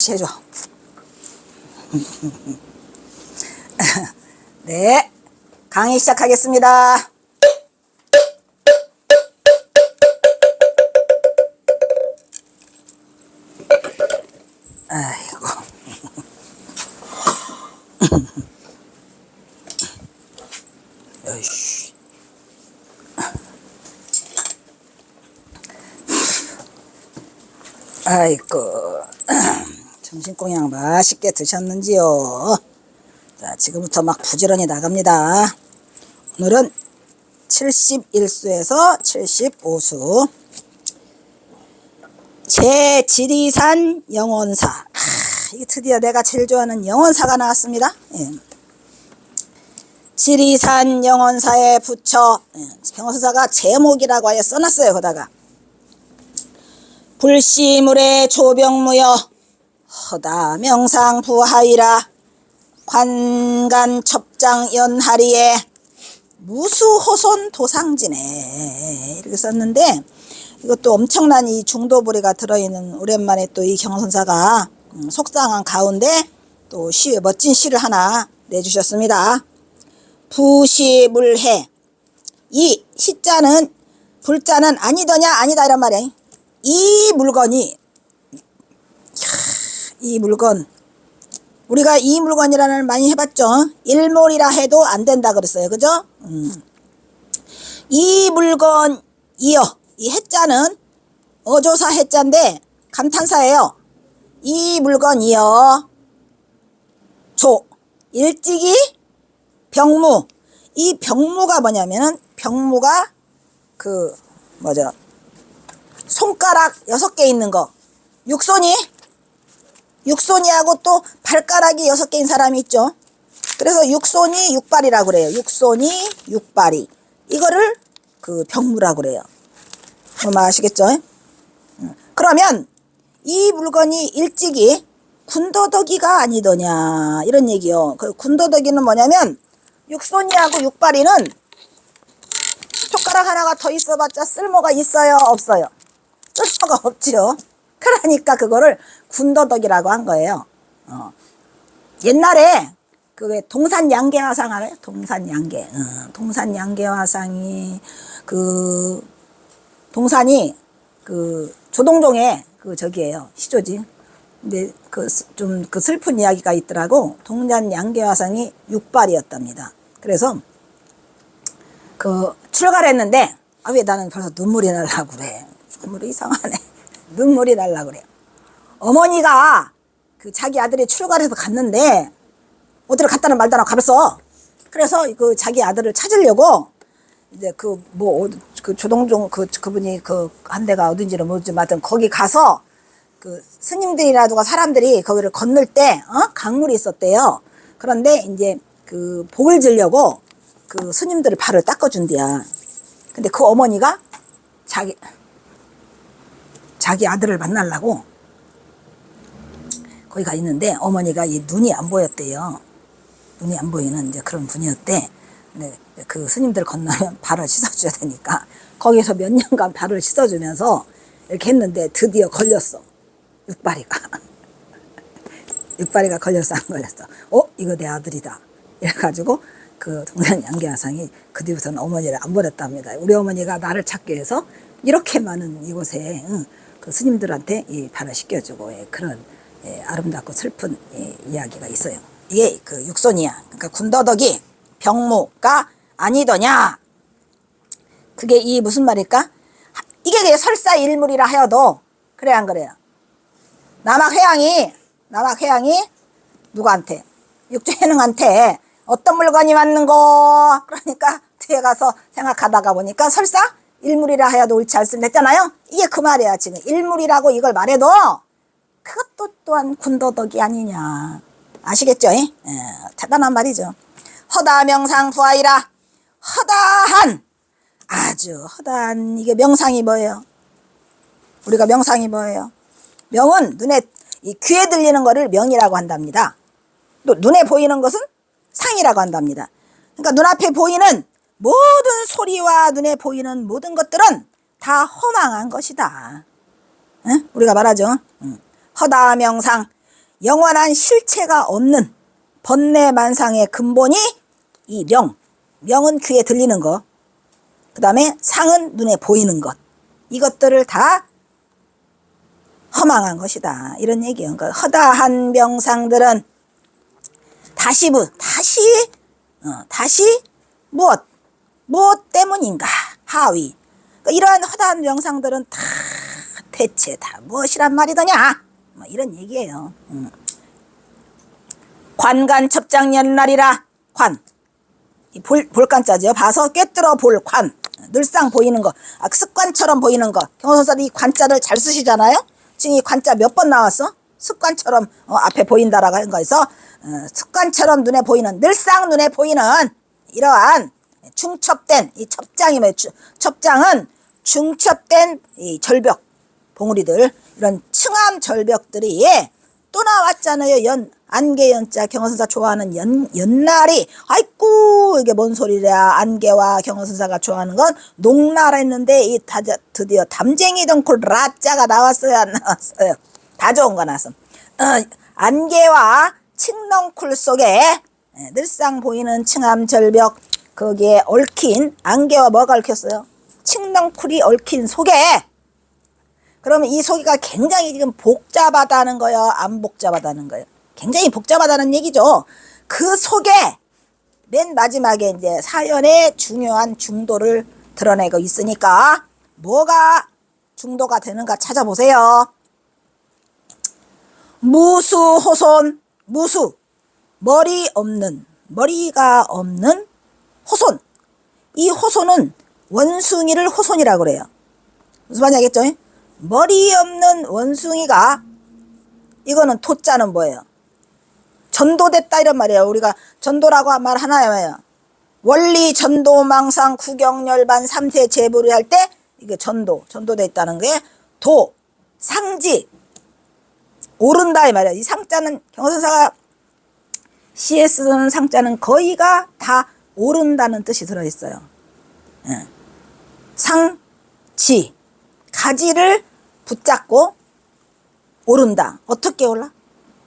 다시 해줘. 네, 강의 시작하겠습니다. 아이고. 어이씨. 아이고. 점심공양 맛있게 드셨는지요? 자, 지금부터 막 부지런히 나갑니다. 오늘은 71수에서 75수 제 지리산 영원사. 이게 드디어 내가 제일 좋아하는 영원사가 나왔습니다. 예. 지리산 영원사에 붙여 경서사가 제목이라고 하여 써놨어요. 거다가 불시물의 조병무여 허다 명상 부하이라 관간 첩장 연하리에 무수호손 도상지네 이렇게 썼는데, 이것도 엄청난 이 중도부리가 들어있는 오랜만에 또 이 경선사가 속상한 가운데 또 멋진 시를 하나 내주셨습니다. 부시물해. 이 시자는 불자는 아니더냐 아니다 이란 말이야. 이 물건이, 이 물건, 우리가 이 물건이라는 말 많이 해봤죠. 일몰이라 해도 안 된다 그랬어요. 그죠? 이 물건이여. 이 해자는 어조사 해자인데 감탄사예요. 이 물건이여. 조. 일찍이 병무. 이 병무가 뭐냐면은, 병무가 손가락 6개 있는 거. 육손이하고 또 발가락이 6개인 사람이 있죠. 그래서 육손이 육발이라고 그래요. 육손이 육발이. 이거를 병무라고 그래요. 뭐 아시겠죠? 그러면 이 물건이 일찍이 군더더기가 아니더냐 이런 얘기요. 그 군더더기는 뭐냐면, 육손이하고 육발이는 손가락 하나가 더 있어봤자 쓸모가 있어요 없어요? 쓸모가 없지요. 그러니까 그거를 군더더기라고 한 거예요. 옛날에 왜 동산양계화상 알아요? 동산양계. 동산양계화상이 동산이 조동종의 저기예요. 시조지. 근데 좀 슬픈 이야기가 있더라고. 동산양계화상이 육발이었답니다. 그래서 출가를 했는데, 왜 나는 벌써 눈물이 날라고 그래. 눈물이 이상하네. 눈물이 날라고 그래요. 어머니가 자기 아들이 출가를 해서 갔는데 어디를 갔다는 말다나 가봤어. 그래서 자기 아들을 찾으려고 이제 조동종 그분이 한 데가 어딘지는 모르지만 하여튼 거기 가서 스님들이라든가 사람들이 거기를 건널 때 강물이 있었대요. 그런데 이제 복을 지려고 스님들의 발을 닦아준대야. 근데 그 어머니가 자기 아들을 만나려고 거기 가 있는데, 어머니가 이 눈이 안 보였대요. 눈이 안 보이는 이제 그런 분이었대. 근데 스님들 건너면 발을 씻어줘야 되니까 거기서 몇 년간 발을 씻어주면서 이렇게 했는데 드디어 걸렸어. 육발이가. 육발이가 걸렸어 안 걸렸어? 이거 내 아들이다. 이래가지고 동산양계화상이 그 뒤부터는 어머니를 안 버렸답니다. 우리 어머니가 나를 찾기 위해서 이렇게 많은 이곳에 스님들한테 이 발을 씻겨주고 그런 아름답고 슬픈 이야기가 있어요. 이게 육손이야. 그러니까 군더더기 병무가 아니더냐. 그게 이 무슨 말일까? 이게 설사일물이라 하여도 그래 안 그래요? 남학회양이 누구한테? 육조해능한테 어떤 물건이 왔는고? 그러니까 뒤에 가서 생각하다가 보니까 설사 일물이라 하여도 옳지 않습니다 했잖아요. 이게 그 말이야. 지금 일물이라고 이걸 말해도 그것도 또한 군더더기 아니냐. 아시겠죠? 대단한 말이죠. 허다 명상 부하이라. 허다한, 아주 허다한, 이게 명상이 뭐예요? 우리가 명상이 뭐예요? 명은 귀에 들리는 거를 명이라고 한답니다. 또 눈에 보이는 것은 상이라고 한답니다. 그러니까 눈앞에 보이는 모든 소리와 눈에 보이는 모든 것들은 다 허망한 것이다. 우리가 말하죠. 허다 명상. 영원한 실체가 없는 번뇌만상의 근본이 이 명은 귀에 들리는 것, 그 다음에 상은 눈에 보이는 것, 이것들을 다 허망한 것이다, 이런 얘기예요. 그러니까 허다한 명상들은 다시 무엇 때문인가, 하위. 그러니까 이러한 허다한 명상들은 다 대체 다 무엇이란 말이더냐, 뭐 이런 얘기예요. 관간첩장 연날이라. 관, 볼간자죠. 봐서 꿰뚫어 볼 관, 늘상 보이는 거, 습관처럼 보이는 거. 경호선사도 이 관자를 잘 쓰시잖아요. 지금 이 관자 몇 번 나왔어? 습관처럼 앞에 보인다라고 하는 거에서 습관처럼 눈에 보이는, 늘상 눈에 보이는 이러한 중첩된 이 첩장이 뭐예요? 첩장은 중첩된 이 절벽 봉우리들, 이런 층암 절벽들이 또 나왔잖아요. 안개연자, 경호선사 좋아하는 연날이. 아이쿠, 이게 뭔 소리랴. 안개와 경호선사가 좋아하는 건 녹나라 했는데 이 드디어 담쟁이 덩쿨 라자가 나왔어요, 안 나왔어요? 다 좋은 거 나왔어. 안개와 칡넝쿨 속에 늘상 보이는 층암 절벽, 거기에 얽힌 안개와 뭐가 얽혔어요? 칡넝쿨이 얽힌 속에. 그러면 이 속이가 굉장히 지금 복잡하다는 거예요, 안 복잡하다는 거예요? 굉장히 복잡하다는 얘기죠. 그 속에 맨 마지막에 이제 사연의 중요한 중도를 드러내고 있으니까 뭐가 중도가 되는가 찾아보세요. 무수호손, 무수, 머리가 없는 호손. 이 호손은 원숭이를 호손이라고 그래요. 무슨 말인지 알겠죠? 머리 없는 원숭이가, 이거는 도자는 뭐예요? 전도됐다, 이런 말이에요. 우리가 전도라고 말하나요? 원리 전도망상 구경열반 3세 제부를 할 때 이게 전도됐다는 게 도, 상지, 오른다 이 말이에요. 이 상자는 경호선사가 CS 쓰는 상자는 거의가 다 오른다는 뜻이 들어있어요. 상지, 가지를 붙잡고 오른다. 어떻게 올라?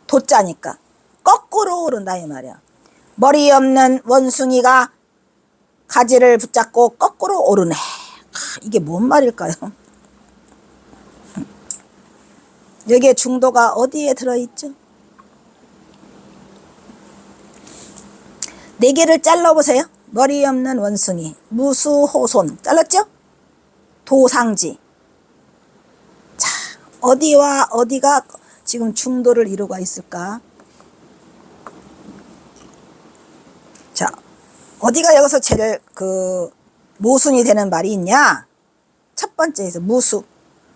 도자니까 거꾸로 오른다 이 말이야. 머리 없는 원숭이가 가지를 붙잡고 거꾸로 오르네. 이게 뭔 말일까요? 여기에 중도가 어디에 들어있죠? 네 개를 잘라보세요. 머리 없는 원숭이, 무수호손 잘랐죠? 도상지. 자, 어디와 어디가 지금 중도를 이루고 있을까? 자, 어디가 여기서 제일 모순이 되는 말이 있냐? 첫 번째에서 무수,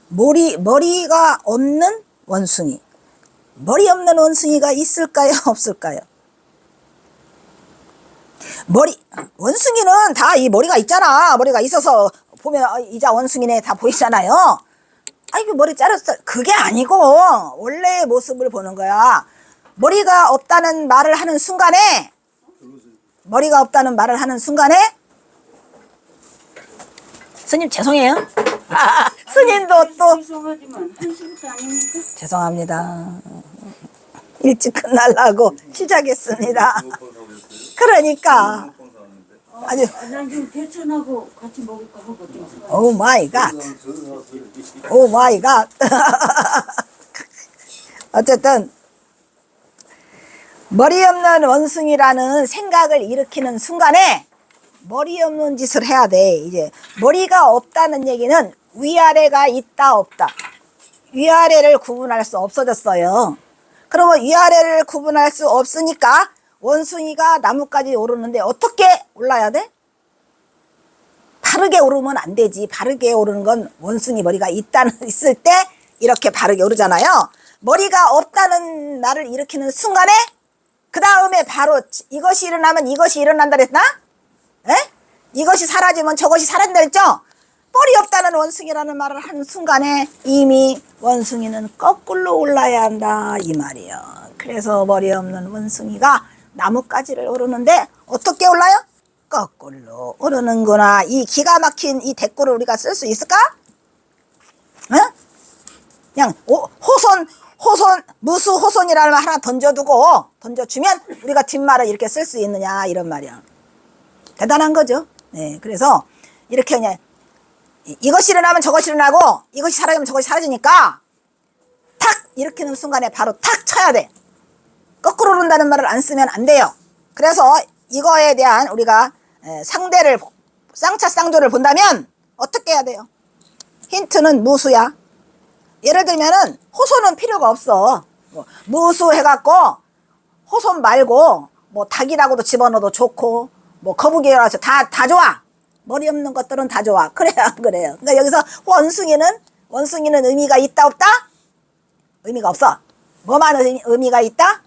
머리가 없는 원숭이. 머리 없는 원숭이가 있을까요, 없을까요? 원숭이는 다 이 머리가 있잖아. 머리가 있어서 보면 이자 원숭이네 다 보이잖아요. 아이고, 머리 자랐어. 그게 아니고 원래의 모습을 보는 거야. 머리가 없다는 말을 하는 순간에, 스님 죄송해요. 스님도 또 죄송하지만 한시부터 아닙니까? 죄송합니다. 일찍 끝날라고 시작했습니다. 그러니까 아주 난 지금 대천하고 같이 먹을까 하거든. 오 마이 갓. 오 마이 갓. 어쨌든 머리 없는 원숭이라는 생각을 일으키는 순간에 머리 없는 짓을 해야 돼. 이제 머리가 없다는 얘기는 위아래가 있다 없다. 위아래를 구분할 수 없어졌어요. 그러면 위아래를 구분할 수 없으니까 원숭이가 나무까지 오르는데 어떻게 올라야 돼? 바르게 오르면 안 되지. 바르게 오르는 건 원숭이 머리가 있을 때 이렇게 바르게 오르잖아요. 머리가 없다는 날을 일으키는 순간에 그 다음에 바로 이것이 일어나면 이것이 일어난다 그랬나? 에? 이것이 사라지면 저것이 사라진다 그랬죠? 머리 없다는 원숭이라는 말을 하는 순간에 이미 원숭이는 거꾸로 올라야 한다 이 말이에요. 그래서 머리 없는 원숭이가 나뭇가지를 오르는데 어떻게 올라요? 거꾸로 오르는구나. 이 기가 막힌 이 대꾸를 우리가 쓸 수 있을까? 응? 그냥 호손, 무수 호손이라는 말 하나 던져주면 우리가 뒷말을 이렇게 쓸 수 있느냐, 이런 말이야. 대단한 거죠. 네, 그래서 이렇게 그냥 이것이 일어나면 저것이 일어나고 이것이 사라지면 저것이 사라지니까 탁! 일으키는 순간에 바로 탁 쳐야 돼. 거꾸로 오른다는 말을 안 쓰면 안 돼요. 그래서 이거에 대한 우리가 상대를, 쌍차 쌍조를 본다면 어떻게 해야 돼요? 힌트는 무수야. 예를 들면은 호손은 필요가 없어. 무수 해갖고 호손 말고 뭐 닭이라고도 집어넣어도 좋고 뭐 거북이라서 다 좋아. 머리 없는 것들은 다 좋아. 그래요, 안 그래요? 그러니까 여기서 원숭이는 의미가 있다 없다? 의미가 없어. 뭐만 의미가 있다?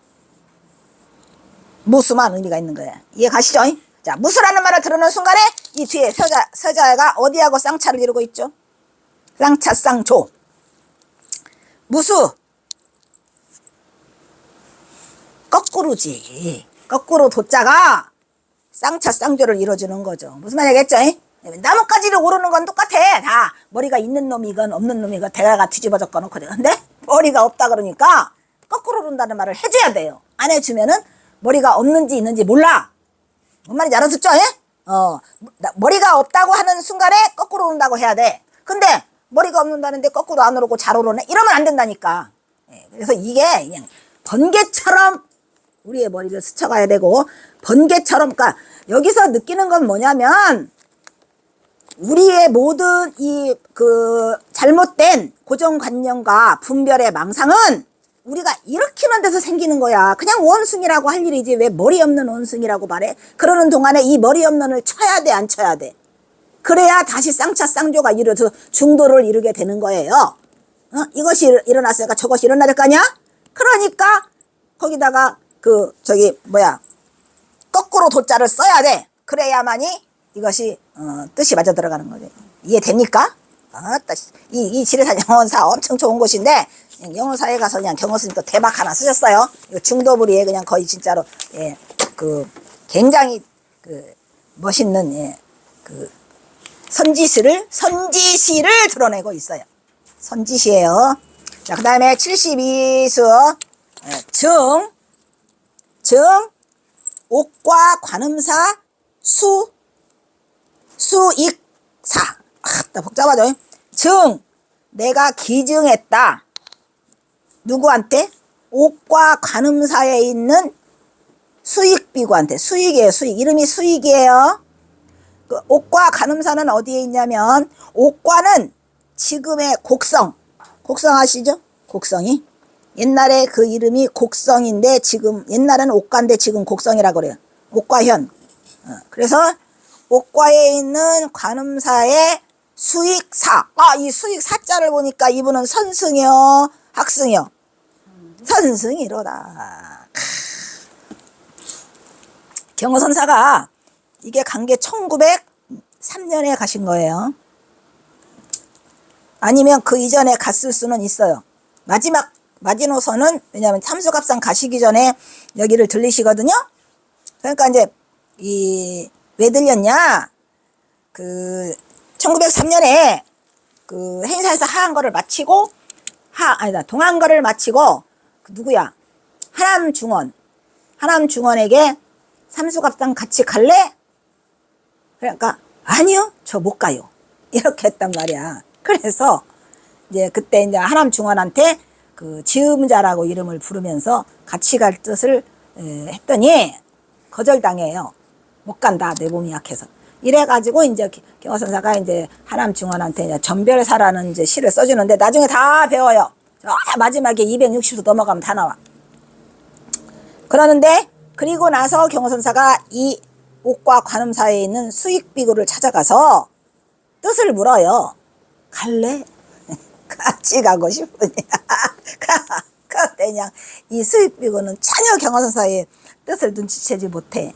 무수만 의미가 있는 거예요. 이해 가시죠? 자, 무수라는 말을 들으는 순간에 이 뒤에 서자가 어디하고 쌍차를 이루고 있죠? 쌍차 쌍조. 무수. 거꾸로지. 거꾸로 도자가 쌍차 쌍조를 이루어주는 거죠. 무슨 말이겠죠? 나뭇가지를 오르는 건 똑같아. 다 머리가 있는 놈이건 없는 놈이건 대가가 뒤집어졌건 없거든. 근데 머리가 없다 그러니까 거꾸로 오른다는 말을 해줘야 돼요. 안 해주면은 머리가 없는지 있는지 몰라. 뭔 말인지 알아듣죠? 머리가 없다고 하는 순간에 거꾸로 오른다고 해야 돼. 근데 머리가 없는다는데 거꾸로 안 오르고 잘 오르네? 이러면 안 된다니까. 그래서 이게 그냥 번개처럼 우리의 머리를 스쳐가야 되고, 번개처럼, 그러니까 여기서 느끼는 건 뭐냐면 우리의 모든 잘못된 고정관념과 분별의 망상은 우리가 일으키는 데서 생기는 거야. 그냥 원숭이라고 할 일이지 왜 머리 없는 원숭이라고 말해? 그러는 동안에 이 머리 없는을 쳐야 돼, 안 쳐야 돼? 그래야 다시 쌍차 쌍조가 이루어져 중도를 이루게 되는 거예요. 이것이 일어났으니까 저것이 일어나야 될 거 아니야? 그러니까 거기다가 거꾸로 도자를 써야 돼. 그래야만이 이것이 뜻이 맞아 들어가는 거죠. 이해됩니까? 이 지리산 영원사 엄청 좋은 곳인데 영원사에 가서 그냥 경호스님 또 대박 하나 쓰셨어요. 이거 중도부리에 그냥 거의 진짜로 굉장히 멋있는 선지시를 드러내고 있어요. 선지시예요. 자, 그 다음에 72수 증 옥과 관음사 수익사. 나 복잡하죠? 증, 내가 기증했다. 누구한테? 옥과 관음사에 있는 수익비구한테. 수익이에요, 수익. 이름이 수익이에요. 그 옥과 관음사는 어디에 있냐면, 옥과는 지금의 곡성 아시죠? 곡성이. 옛날에 그 이름이 곡성인데 지금 옛날에는 옥과인데 지금 곡성이라고 그래요. 옥과현. 그래서 옥과에 있는 관음사의 수익사. 이 수익사자를 보니까 이분은 선승이요, 학승이요? 선승이로다. 경호선사가 이게 간 게 1903년에 가신 거예요. 아니면 그 이전에 갔을 수는 있어요. 마지노선은 왜냐하면 참수갑산 가시기 전에 여기를 들리시거든요. 그러니까 이제 왜 들렸냐? 1903년에 그 행사에서 하한거를 마치고 동한거를 마치고 누구야? 하남중원에게 삼수갑산 같이 갈래? 그러니까 아니요, 저 못 가요. 이렇게 했단 말이야. 그래서 이제 그때 이제 하남중원한테 그 지음자라고 이름을 부르면서 같이 갈 뜻을 했더니 거절당해요. 못 간다, 내 몸이 약해서. 이래가지고 이제 경호선사가 이제 하남중원한테 이제 전별사라는 이제 시를 써주는데 나중에 다 배워요. 마지막에 260도 넘어가면 다 나와. 그러는데 그리고 나서 경호선사가 이 옥과 관음사에 있는 수익비구를 찾아가서 뜻을 물어요. 갈래? 같이 가고 싶으냐? 그때 그냥 이 수익비구는 전혀 경호선사의 뜻을 눈치채지 못해.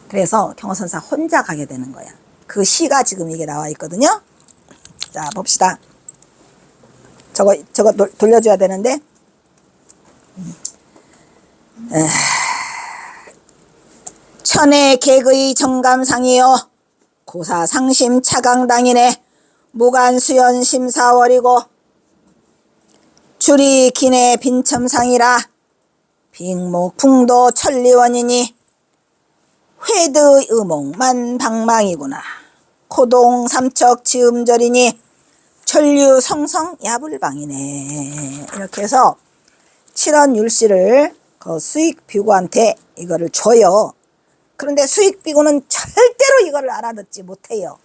그래서 경호선사 혼자 가게 되는 거야. 그 시가 지금 이게 나와 있거든요. 자, 봅시다. 저거 돌려줘야 되는데. 천의 개의 정감상이요 고사상심 차강당이네 무간수연 심사월이고 줄이 기내 빈첨상이라 빅목풍도 천리원이니 회드 의목만 방망이구나. 코동 삼척 지음절이니 천류 성성 야불방이네. 이렇게 해서 칠원율씨를 그 수익비구한테 이거를 줘요. 그런데 수익비구는 절대로 이거를 알아듣지 못해요.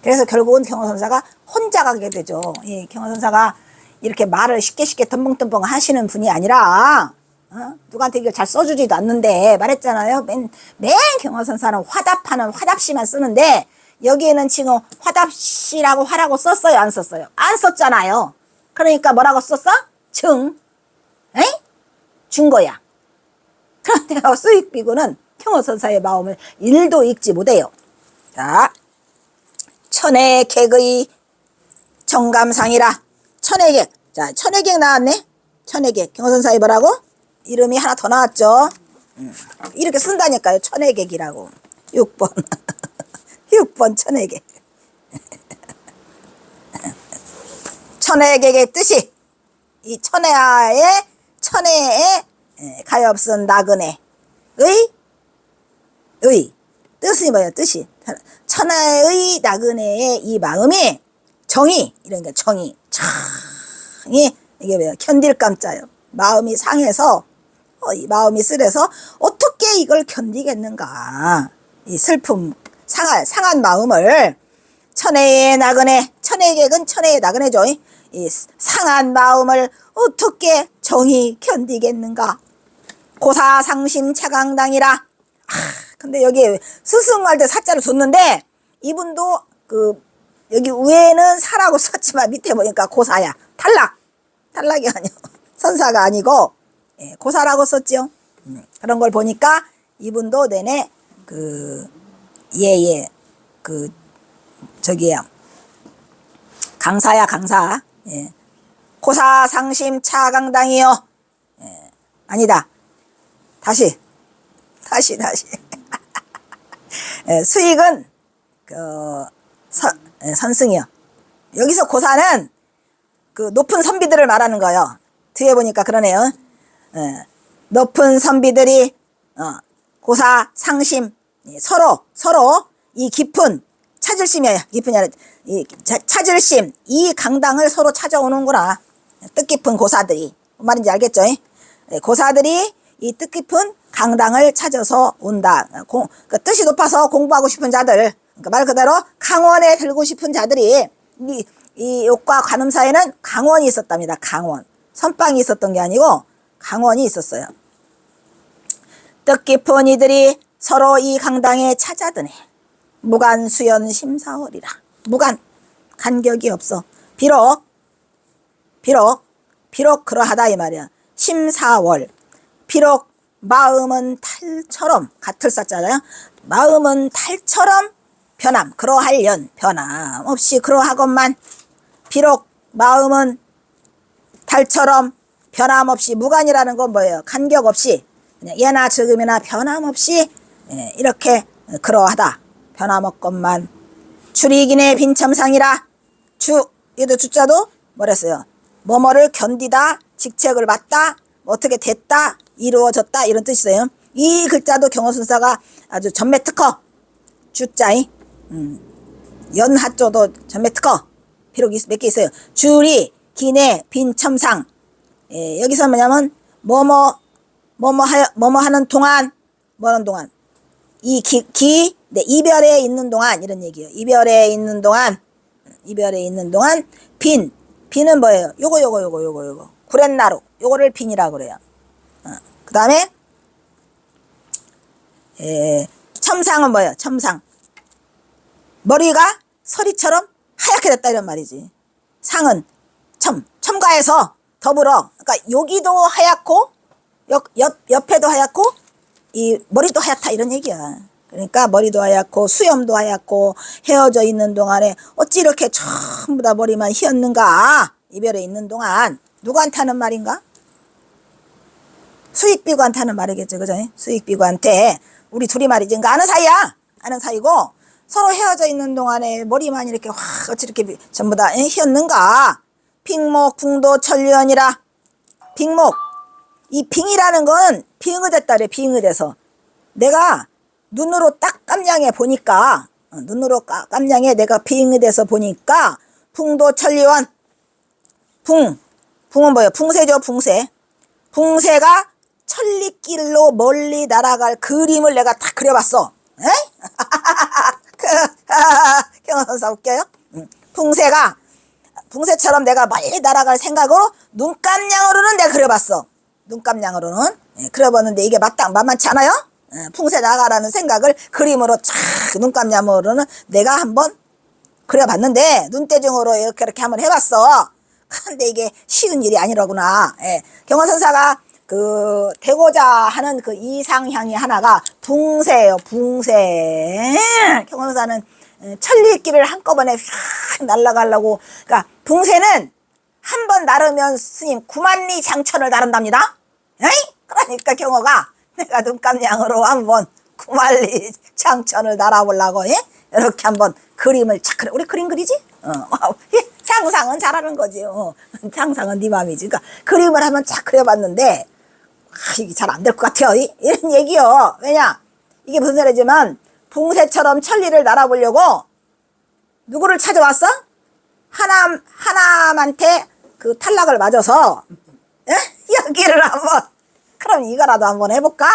그래서 결국은 경호선사가 혼자 가게 되죠. 이 경호선사가 이렇게 말을 쉽게 덤벙덤벙 하시는 분이 아니라 누구한테 이걸 잘 써주지도 않는데 말했잖아요. 맨 경호선사는 화답하는 화답시만 쓰는데 여기에는 지금 화답시라고 화라고 썼어요? 안 썼어요? 안 썼잖아요. 그러니까 뭐라고 썼어? 준 거야. 그런데 수익비구는 경호선사의 마음을 일도 읽지 못해요. 자, 천의 객의 정감상이라. 천의 객. 자, 천의 객 나왔네. 천의 객. 경호선사의 뭐라고? 이름이 하나 더 나왔죠. 이렇게 쓴다니까요. 천의 객이라고. 6번. 6번 천의 객. 천의 객의 뜻이 이 천혜의 가엾은 나그네 의 뜻이 뭐예요? 뜻이 천하의 나그네의 이 마음이 정이 이런 게 정이 이게 뭐예요? 견딜 깜짜요. 마음이 상해서 이 마음이 쓰려서 어떻게 이걸 견디겠는가. 이 슬픔 상한 마음을 천혜의 나그네 천혜의 객은 천혜의 나그네죠. 이 상한 마음을 어떻게 정이 견디겠는가. 고사상심 차강당이라. 근데 여기 스승할 때 사자를 줬는데 이분도 여기 위에는 사라고 썼지만 밑에 보니까 고사야. 탈락이 아니요. 선사가 아니고 고사라고 썼죠. 그런 걸 보니까 이분도 내내 저기야 강사야 강사. 고사상심 차강당이요. 아니다. 다시. 수익은 선승이요. 여기서 고사는 높은 선비들을 말하는 거예요. 뒤에 보니까 그러네요. 높은 선비들이 고사 상심 서로 이 깊은 찾을심이야. 깊은 이 찾을심 이 강당을 서로 찾아오는구나. 뜻깊은 고사들이 뭔 말인지 알겠죠? 고사들이 이 뜻깊은 강당을 찾아서 온다. 뜻이 높아서 공부하고 싶은 자들, 그러니까 말 그대로 강원에 들고 싶은 자들이 이 욕과 관음 사이에는 강원이 있었답니다. 강원. 선방이 있었던 게 아니고 강원이 있었어요. 뜻깊은 이들이 서로 이 강당에 찾아드네. 무간 수연 심사월이라. 무간 간격이 없어. 비록 그러하다 이 말이야. 심사월. 비록 마음은 탈처럼 같을 쌌잖아요. 마음은 탈처럼 그러할련 변함없이 그러하건만. 비록 마음은 달처럼 변함없이. 무간이라는 건 뭐예요? 간격 없이 그냥 예나 지금이나 변함없이 이렇게 그러하다. 변함없건만. 줄이기네 빈첨상이라. 얘도 주자도 뭐랬어요? 뭐뭐를 견디다, 직책을 맡다, 어떻게 됐다, 이루어졌다 이런 뜻이에요. 이 글자도 경호선사가 아주 전매특허. 주자이 연하조도 전매특허. 비록 몇 개 있어요. 줄이 기내 빈첨상. 여기서 뭐냐면 뭐뭐 하는 동안 뭐하는 동안 이 이별에 있는 동안 이런 얘기예요. 이별에 있는 동안 빈은 뭐예요? 요거 구렛나루 요거를 빈이라고 그래요. 그 다음에 첨상은 뭐예요? 첨상 머리가 서리처럼 하얗게 됐다 이런 말이지. 상은 첨가해서 더불어 그러니까 여기도 하얗고 옆에도 하얗고 이 머리도 하얗다 이런 얘기야. 그러니까 머리도 하얗고 수염도 하얗고 헤어져 있는 동안에 어찌 이렇게 전부 다 머리만 희었는가. 이별에 있는 동안. 누구한테 하는 말인가? 수익비구한테 하는 말이겠죠. 그죠? 수익비구한테 우리 둘이 말이지. 그러니까 아는 사이야. 아는 사이고 서로 헤어져 있는 동안에 머리만 이렇게 확 어찌 이렇게 전부 다 희었는가. 빙목 붕도 천류연이라. 빙목. 이 빙이라는 건 빙의됐다 그래. 빙의돼서. 내가 눈으로 딱 깜냥해 보니까 눈으로 깜냥해 내가 빙의돼서 보니까 붕도 천류연. 붕은 뭐예요? 붕새죠. 붕새가 천리길로 멀리 날아갈 그림을 내가 다 그려봤어. 에? 경선사 웃겨요? 붕새처럼 내가 멀리 날아갈 생각으로 눈감냥으로는 내가 그려봤어. 눈감냥으로는. 예, 그려봤는데 이게 만만치 않아요? 예, 붕새 나가라는 생각을 그림으로 쫙 눈감냥으로는 내가 한번 그려봤는데 눈대중으로 이렇게 한번 해봤어. 근데 이게 쉬운 일이 아니라구나. 예, 경화선사가 그 되고자 하는 그 이상향이 하나가 붕새예요. 붕새. 경화선사는 천리길을 한꺼번에 휙 날아가려고. 그러니까 붕새는 한 번 나르면 스님 9만리 장천을 나른답니다. 에이? 그러니까 경호가 내가 눈감냥으로 한번 9만리 장천을 날아보려고. 예? 이렇게 한번 그림을 착 그려. 우리 그림 그리지? 상상은 잘하는 거지. 상상은 네 맘이지. 그러니까 그림을 한번 쫙 그려봤는데 이게 잘 안 될 것 같아요. 이런 얘기요. 왜냐? 이게 무슨 소리지만 붕새처럼 천리를 날아보려고 누구를 찾아왔어? 하나한테 그 탈락을 맞아서 에? 여기를 한번 그럼 이거라도 한번 해볼까?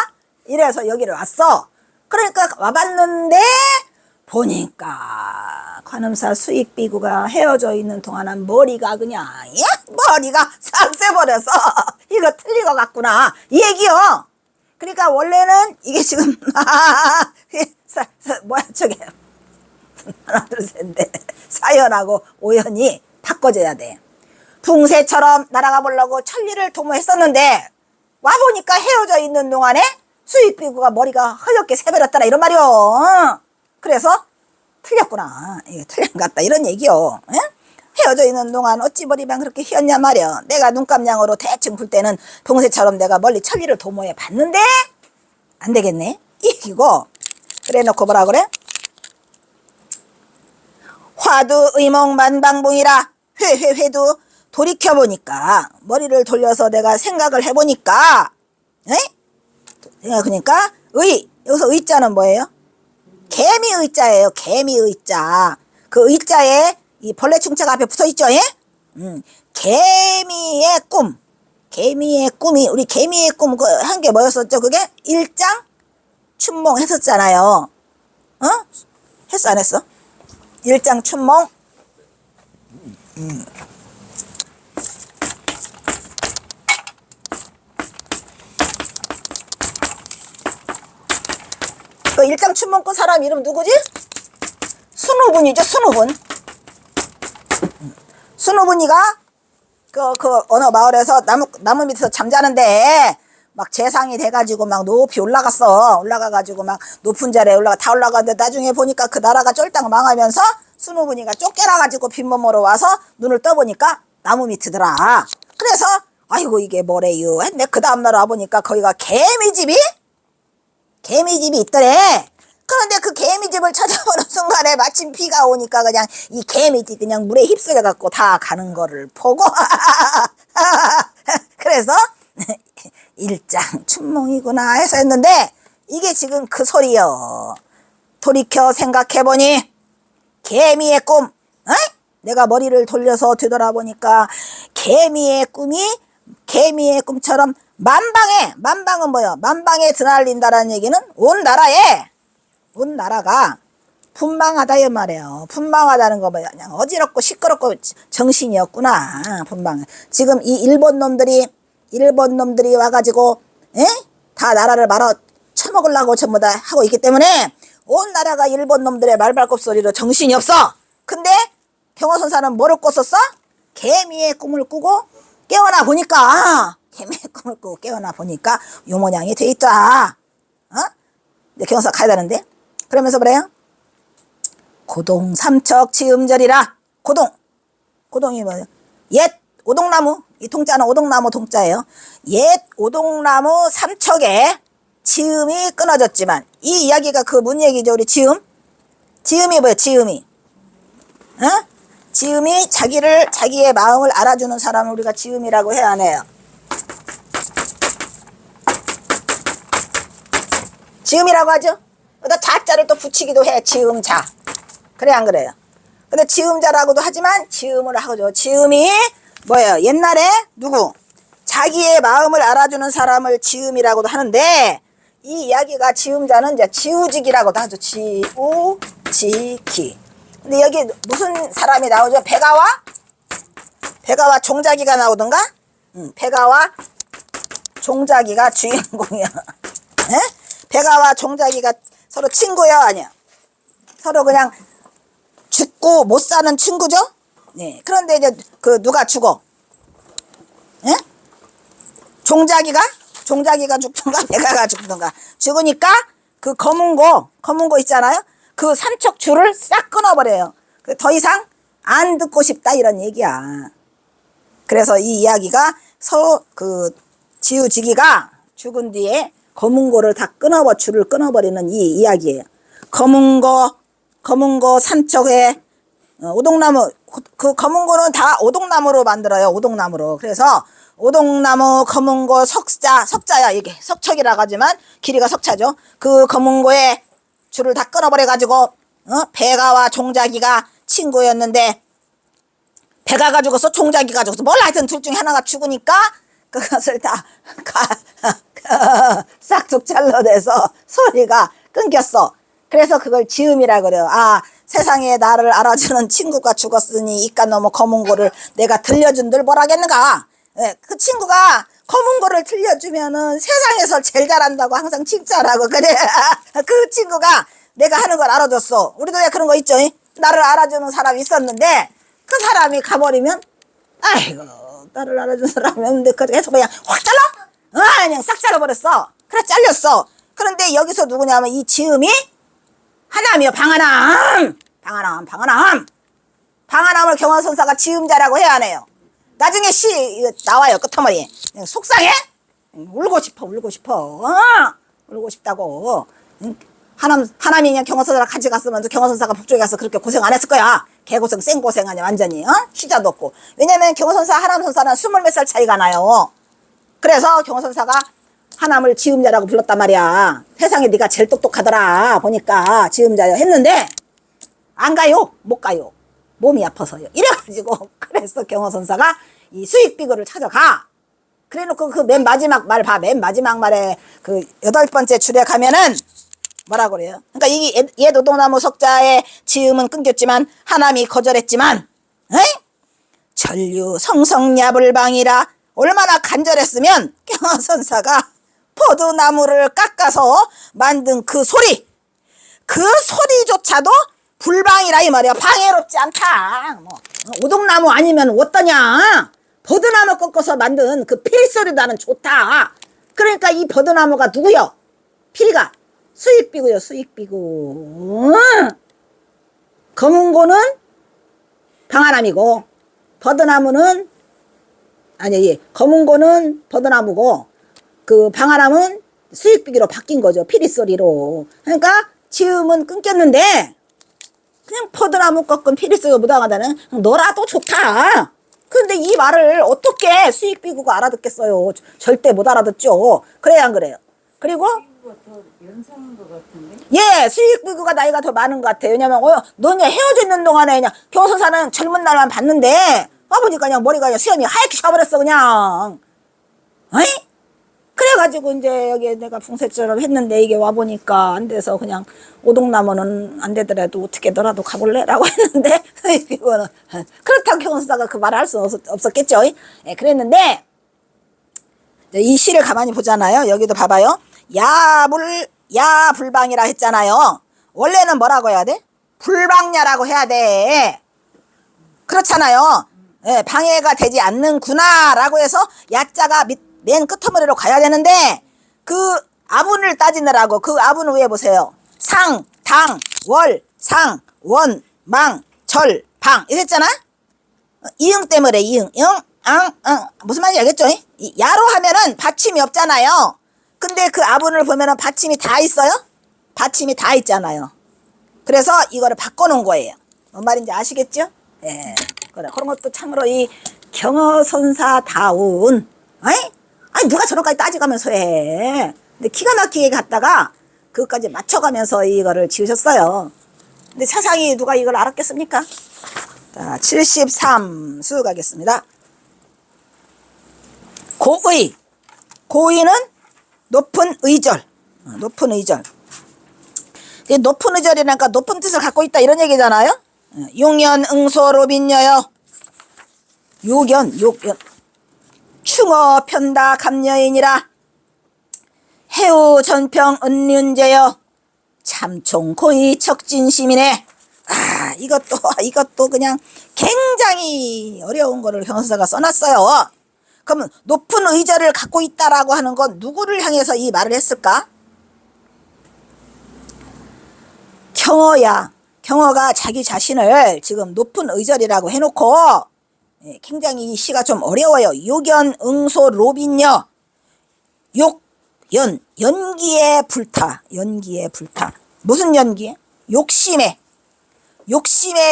이래서 여기를 왔어. 그러니까 와봤는데 보니까 관음사 수익비구가 헤어져 있는 동안은 머리가 그냥 머리가 싹새버려서 이거 틀린 것 같구나 이 얘기요. 그러니까 원래는 이게 지금 뭐야 저게 하나 둘 셋 넷 사연하고 오연이 바꿔줘야 돼. 붕새처럼 날아가 보려고 천리를 도모했었는데 와보니까 헤어져 있는 동안에 수익비구가 머리가 허옇게 새버렸더라 이런 말이요. 그래서 틀렸구나. 이게 틀린 것 같다 이런 얘기요. 에? 헤어져 있는 동안 어찌 머리만 그렇게 희었냐 말이야. 내가 눈감냥으로 대충 볼 때는 붕새처럼 내가 멀리 천리를 도모해 봤는데 안 되겠네. 이기고 그래 놓고 뭐라 그래? 화두 의몽만방봉이라. 회도 돌이켜보니까 머리를 돌려서 내가 생각을 해보니까 그러니까 여기서 의자는 뭐예요? 개미 의자예요. 개미 의자. 그 의자에 이 벌레 충체가 앞에 붙어있죠. 예? 개미의 꿈. 개미의 꿈이 우리 개미의 꿈 한 게 뭐였었죠? 그게 일장 춘몽 했었잖아요. 했어 안 했어? 일장 춘몽. 그 일장 춘몽 꾼 사람 이름 누구지? 순우분이죠. 순우분이가 그 어느 마을에서 나무 밑에서 잠자는데 막 재상이 돼가지고 막 높이 올라가가지고 막 높은 자리에 다 올라가는데 나중에 보니까 그 나라가 쫄딱 망하면서 순우분이가 쫓겨나가지고 빈몸으로 와서 눈을 떠보니까 나무 밑이더라. 그래서 아이고 이게 뭐래요 했네. 그 다음날 와보니까 거기가 개미집이 있더래. 그런데 그 개미집을 찾아보는 순간에 마침 비가 오니까 그냥 이 개미집 그냥 물에 휩쓸려 갖고 다 가는 거를 보고 그래서 일장 춘몽이구나 해서 했는데 이게 지금 그 소리요. 돌이켜 생각해보니 개미의 꿈. 내가 머리를 돌려서 되돌아보니까 개미의 꿈처럼 만방은 뭐야? 만방에 드날린다라는 얘기는 온 나라가 분방하다 이 말이에요. 분방하다는 거 뭐야? 그냥 어지럽고 시끄럽고 정신이 없구나. 분방. 지금 이 일본 놈들이 와가지고 다 나라를 말아 쳐먹으려고 전부 다 하고 있기 때문에 온 나라가 일본 놈들의 말발굽 소리로 정신이 없어. 근데 경호선사는 뭐를 꿨었어? 개미의 꿈을 꾸고 깨어나 보니까 요 모양이 돼 있다. 이제 경호사 가야 되는데 그러면서 그래요. 고동 삼척 지음절이라. 고동이 뭐예요? 옛 오동나무. 이 통자는 오동나무 통자예요. 옛 오동나무 삼척에 지음이 끊어졌지만 이 이야기가 그 문 얘기죠. 우리 지음이 뭐예요? 지음이 지음이 자기의 마음을 알아주는 사람을 우리가 지음이라고 해야 하네요. 지음이라고 하죠. 또 자자를 또 붙이기도 해. 지음자. 그래 안 그래요? 근데 지음자라고도 하지만 지음을 하죠. 지음이 뭐예요? 옛날에 누구? 자기의 마음을 알아주는 사람을 지음이라고도 하는데 이 이야기가 지음자는 이제 지우직이라고도 하죠. 지우지기. 근데 여기 무슨 사람이 나오죠? 백아와 종자기가 나오던가? 백아와 종자기가 주인공이야. 에? 백아와 종자기가 서로 친구야, 아니야? 서로 그냥 죽고 못 사는 친구죠? 네. 그런데 이제 누가 죽어? 예? 종자기가 죽던가 백아가 죽던가 죽으니까 그 검은 거 있잖아요. 그 삼척 줄을 싹 끊어버려요. 더 이상 안 듣고 싶다 이런 얘기야. 그래서 이 이야기가 서로 지우지기가 죽은 뒤에 검은 거를 다 줄을 끊어버리는 이 이야기예요. 검은 거 삼척에 오동나무, 그 검은 거는 다 오동나무로 만들어요. 오동나무로. 그래서 오동나무, 검은 거, 석자야 이게. 석척이라고 하지만 길이가 석자죠. 그 검은 거에 줄을 다 끊어버려가지고 백아와 종자기가 친구였는데 백아가 죽어서 종자기가 죽어서 뭘 하여튼 둘 중에 하나가 죽으니까 그것을 다 싹둑 잘라내서 소리가 끊겼어. 그래서 그걸 지음이라 그래요. 아, 세상에 나를 알아주는 친구가 죽었으니 이깟 너무 검은 거를 내가 들려준들 뭐라겠는가. 네, 그 친구가 검은 거를 들려주면은 세상에서 제일 잘한다고 항상 칭찬하고 그래. 그 친구가 내가 하는 걸 알아줬어. 우리도 왜 그런 거 있죠? 나를 알아주는 사람이 있었는데 그 사람이 가버리면 아이고 나를 알아주는 사람이 없는데 그래서 그냥 확 잘라? 그냥 싹 잘라버렸어. 그래 잘렸어. 그런데 여기서 누구냐면 이 지음이 하남이요. 방하남을 경화선사가 지음자라고 해야 하네요. 나중에 시 나와요. 끝머리에. 속상해? 울고 싶어. 울고 싶다고. 하남이 그냥 경화선사랑 같이 갔으면 경화선사가 북쪽에 가서 그렇게 고생 안 했을 거야. 개고생 생고생 아니야 완전히. 시자도 없고. 왜냐면 경화선사 하남선사는 20몇 살 차이가 나요. 그래서 경화선사가 하남을 지음자라고 불렀단 말이야. 세상에 네가 제일 똑똑하더라 보니까 지음자요 했는데 안 가요. 못 가요. 몸이 아파서요. 이래가지고 그래서 경화선사가 이 수익비구를 찾아가. 그래놓고 그 맨 마지막 말 봐. 맨 마지막 말에 그 8번째 줄에 가면은 뭐라고 그래요? 그러니까 이게 옛 오동나무 석자의 지음은 끊겼지만 하남이 거절했지만 전류 성성야불방이라 얼마나 간절했으면 경화선사가 포도나무를 깎아서 만든 그 소리조차도 불방이라 이 말이야. 방해롭지 않다. 오동나무 아니면 어떠냐? 버드나무 꺾어서 만든 그 피리 소리도 나는 좋다. 그러니까 이 버드나무가 누구요? 피리가 수익비구요. 수익비구. 검은 거는 방아나미고 버드나무는 검은 거는 버드나무고 그 방아나무는 수익비기로 바뀐 거죠. 피리 소리로. 그러니까 지음은 끊겼는데 그냥 버드나무 꺾은 피리 소리가 묻어가다는 너라도 좋다. 근데 이 말을 어떻게 수익비구가 알아듣겠어요. 절대 못 알아듣죠. 그래야 안 그래요. 그리고 더 연상인 것 같은데? 예, 수익비구가 나이가 더 많은 것 같아요. 왜냐면 너냐 헤어져 있는 동안에 그냥 경선사는 젊은 날만 봤는데 와보니까 그냥 머리가 그냥 수염이 하얗게 져버렸어 그냥. 그래가지고 이제 여기 내가 풍세처럼 했는데 이게 와보니까 안 돼서 그냥 오동나무는 안 되더라도 어떻게 너라도 가볼래? 라고 했는데 이거는 그렇다고 경선사가 그 말을 할 수 없었겠죠. 예, 그랬는데 이 시를 가만히 보잖아요. 여기도 봐봐요. 야불방이라 했잖아요. 원래는 뭐라고 해야 돼? 불방야라고 해야 돼. 그렇잖아요. 예, 방해가 되지 않는구나 라고 해서 야자가 맨 끝머리로 가야 되는데 그 아분을 따지느라고 그 아분을 위에 보세요. 상, 당, 월, 상, 원, 망, 절, 방 이랬잖아. 이응 때문에 이응, 무슨 말인지 알겠죠? 야로 하면은 받침이 없잖아요. 근데 그 아분을 보면은 받침이 다 있어요? 받침이 다 있잖아요. 그래서 이거를 바꿔놓은 거예요. 뭔 말인지 아시겠죠? 예, 그래. 그런 것도 참으로 이 경어선사다운, 아이? 아니, 누가 저런까지 따져가면서 해. 근데 기가 막히게 갔다가, 그것까지 맞춰가면서 이거를 지으셨어요. 근데 세상에 누가 이걸 알았겠습니까? 자, 73 수 가겠습니다. 고의. 고의는 높은 의절. 높은 의절. 높은 의절이라니까 높은 뜻을 갖고 있다 이런 얘기잖아요. 용연 응소로빈여여. 욕연. 충어 편다 감여인이라. 해우 전평 은륜제여. 참총 고의 척진심이네. 아, 이것도 그냥 굉장히 어려운 거를 경서사가 써놨어요. 그러면 높은 의절을 갖고 있다라고 하는 건 누구를 향해서 이 말을 했을까? 경어야. 경어가 자기 자신을 지금 높은 의절이라고 해놓고, 굉장히 이 시가 좀 어려워요. 욕연 응소 로빈여. 연기에 불타. 연기에 불타. 무슨 연기에? 욕심에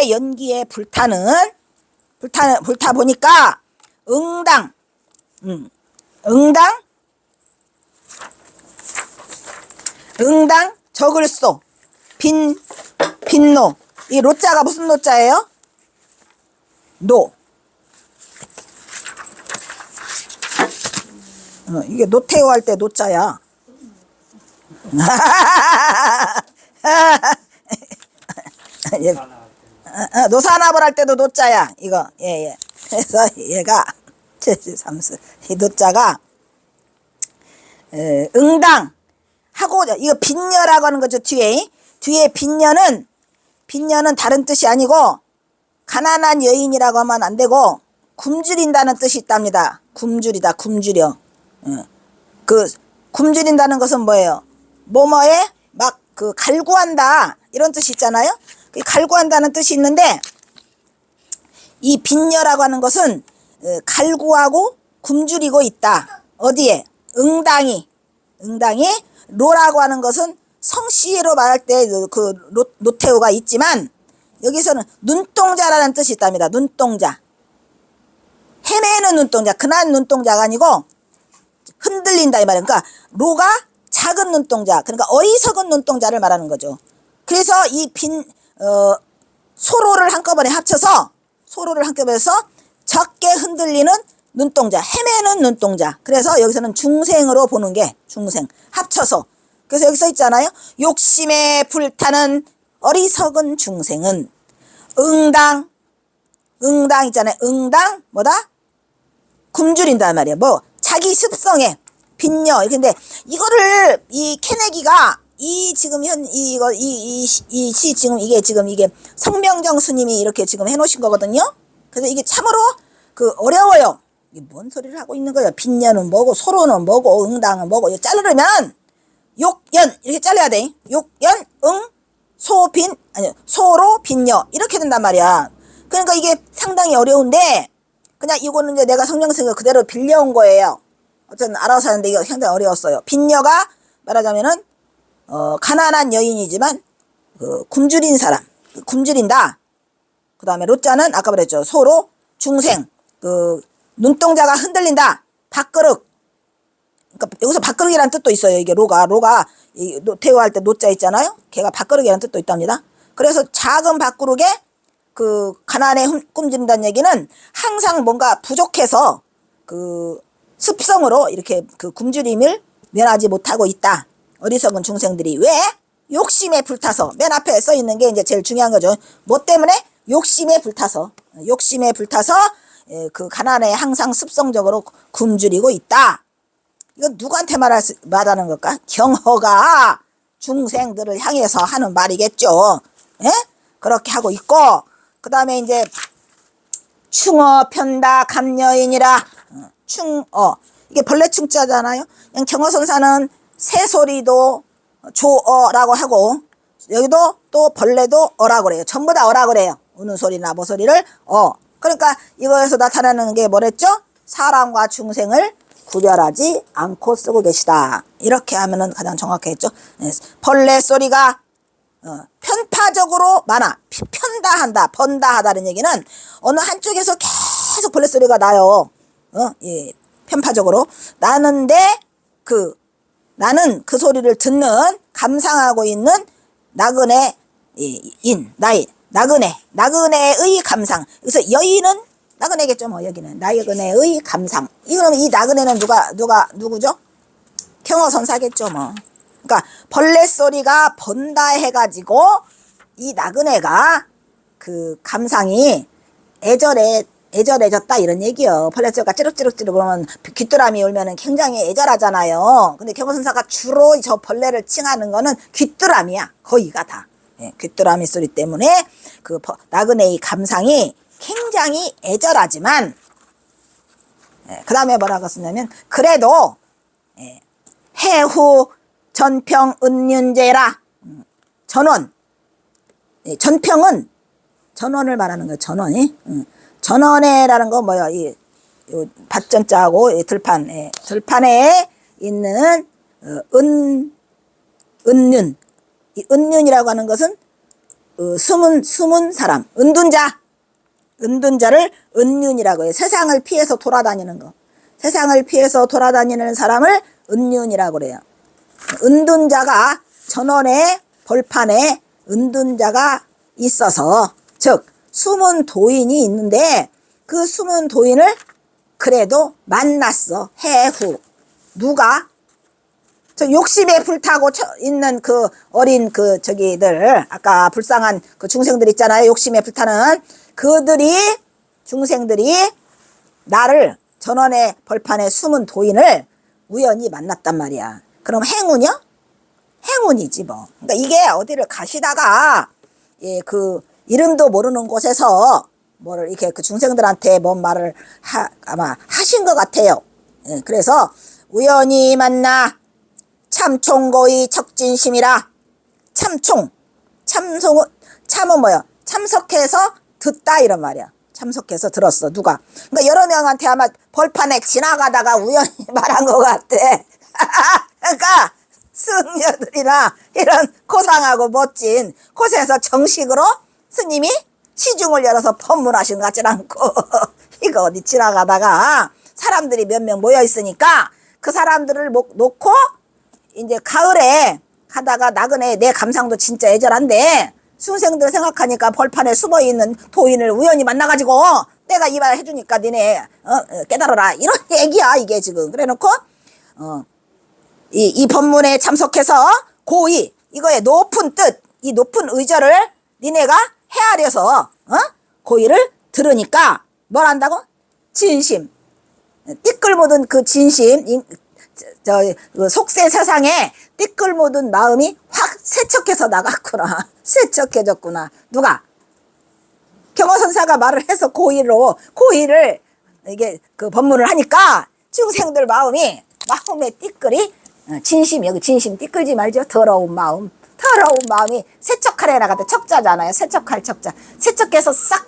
연기에 불타 보니까 응당 적을소 빈노. 이 로자가 무슨 노자예요? 이게 노태우 할 때 노자야. 노사나벌 할 때도 노자야. 이거 예. 그래서 얘가 73수 이 노자가 응당 하고 이거 빈녀라고 하는 거죠. 뒤에 빈녀는 다른 뜻이 아니고 가난한 여인이라고 하면 안 되고 굶주린다는 뜻이 있답니다. 굶주려. 그 굶주린다는 것은 뭐예요? 뭐뭐에 막 그 갈구한다 이런 뜻이 있잖아요. 갈구한다는 뜻이 있는데 이 빈녀라고 하는 것은 갈구하고 굶주리고 있다. 어디에? 응당이 로라고 하는 것은 성씨로 말할 때 그 노태우가 있지만 여기서는 눈동자라는 뜻이 있답니다. 눈동자. 헤매는 눈동자. 흔한 눈동자가 아니고 흔들린다 이 말이에요. 그러니까 로가 작은 눈동자. 그러니까 어리석은 눈동자를 말하는 거죠. 그래서 이 소로를 한꺼번에 합쳐서 적게 흔들리는 눈동자, 헤매는 눈동자. 그래서 여기서는 중생으로 보는 게 중생 합쳐서. 그래서 여기 써 있잖아요. 욕심에 불타는 어리석은 중생은 응당 있잖아요. 응당 뭐다? 굶주린단 말이에요. 뭐 자기 습성에 빈녀. 근데 이거를 이 케네기가 이 지금 이 시 지금 이게 성명정 스님이 이렇게 지금 해놓으신 거거든요. 그래서 이게 참으로 그 어려워요. 이게 뭔 소리를 하고 있는 거예요? 빈녀는 뭐고 소로는 뭐고 응당은 뭐고 이거 자르려면 욕연 이렇게 잘라야 돼. 욕연 소로 빈녀 이렇게 된단 말이야. 그러니까 이게 상당히 어려운데 그냥 이거는 이제 내가 성경책을 그대로 빌려온 거예요. 어쨌든 알아서 하는데 이거 상당히 어려웠어요. 빈녀가 말하자면은 가난한 여인이지만 굶주린 사람, 굶주린다. 그 다음에 로자는 아까 그랬죠. 소로 중생, 눈동자가 흔들린다. 밥그릇. 그러니까 여기서 밥그릇이라는 뜻도 있어요. 이게 로가 이 노태우 할 때 노자 있잖아요. 걔가 밥그릇이라는 뜻도 있답니다. 그래서 작은 밥그릇에 가난에 굶주린다는 얘기는 항상 뭔가 부족해서 습성으로 이렇게 굶주림을 면하지 못하고 있다. 어리석은 중생들이 왜? 욕심에 불타서. 맨 앞에 써 있는 게 이제 제일 중요한 거죠. 뭐 때문에? 욕심에 불타서 그 가난에 항상 습성적으로 굶주리고 있다. 이건 누구한테 말하는 걸까? 경허가 중생들을 향해서 하는 말이겠죠. 예? 그렇게 하고 있고, 그 다음에 이제 충어 편다 감여인이라. 충어 이게 벌레 충자잖아요. 그냥 경어선사는 새소리도 조어라고 하고 여기도 또 벌레도 어라고 그래요. 전부 다 어라고 그래요. 우는 소리나 뭐 소리를 그러니까 이거에서 나타나는 게 뭐랬죠? 사람과 중생을 구별하지 않고 쓰고 계시다. 이렇게 하면은 가장 정확했죠. 벌레 소리가 편파적으로 많아. 편다 한다, 번다 하다는 얘기는 어느 한쪽에서 계속 벌레 소리가 나요. 예, 편파적으로 나는데 나는 그 소리를 듣는 감상하고 있는 나그네 나그네의 감상. 그래서 여인은 나그네겠죠. 뭐 여기는 나그네의 감상. 이거는 이 나그네는 누구죠? 경어선사겠죠. 뭐. 그러니까 벌레 소리가 번다 해가지고 이 나그네가 그 감상이 애절해졌다 이런 얘기요. 벌레 소리가 찌륵찌륵찌륵 그러면 귀뚜라미 울면은 굉장히 애절하잖아요. 근데 경어선사가 주로 저 벌레를 칭하는 거는 귀뚜라미야. 거의가 다. 예, 귀뚜라미 소리 때문에 그 나그네의 감상이 굉장히 애절하지만, 그 다음에 뭐라고 쓰냐면, 그래도, 해후 전평 은윤제라. 전원. 전평은 전원을 말하는 거예요. 전원이. 전원에라는 거 뭐야? 이 밭전자하고 이 들판에 있는 은윤. 이 은윤이라고 하는 것은 숨은 사람, 은둔자를 은윤이라고 해요. 세상을 피해서 돌아다니는 거. 세상을 피해서 돌아다니는 사람을 은윤이라고 그래요. 은둔자가 전원의 벌판에 은둔자가 있어서, 즉 숨은 도인이 있는데 그 숨은 도인을 그래도 만났어. 해후. 누가? 저 욕심에 불타고 있는 그 어린 저기들, 아까 불쌍한 그 중생들 있잖아요. 욕심에 불타는 중생들이 나를 전원의 벌판에 숨은 도인을 우연히 만났단 말이야. 그럼 행운이요? 행운이지 뭐. 그러니까 이게 어디를 가시다가 그 이름도 모르는 곳에서 뭐를 이렇게 그 중생들한테 뭔 말을 아마 하신 것 같아요. 그래서 우연히 만나 참총고의 척진심이라. 참은 뭐야? 참석해서 듣다 이런 말이야. 참석해서 들었어. 누가? 그러니까 여러 명한테 아마 벌판에 지나가다가 우연히 말한 것 같아. 그러니까 승려들이나 이런 고상하고 멋진 곳에서 정식으로 스님이 시중을 열어서 법문하신 것 같진 않고 이거 어디 지나가다가 사람들이 몇 명 모여 있으니까 그 사람들을 놓고 이제 가을에 가다가 나그네 내 감상도 진짜 애절한데 중생들 생각하니까 벌판에 숨어있는 도인을 우연히 만나가지고 내가 이 말 해주니까 니네 깨달아라 이런 얘기야 이게 지금. 그래 놓고 이 법문에 참석해서 고의 이거의 높은 뜻, 이 높은 의절을 니네가 헤아려서 고의를 들으니까 뭘 한다고? 진심, 띠끌 묻은 그 진심, 그 속세 세상에 띠끌 묻은 마음이 확 세척해서 나갔구나. 세척해졌구나. 누가? 경어선사가 말을 해서 고의를 이게 그 법문을 하니까 중생들 마음에 띠끌이 진심, 여기 진심 띠끌지 말죠. 더러운 마음이 세척하래 나갔다. 척자잖아요. 세척할 척자. 세척해서 싹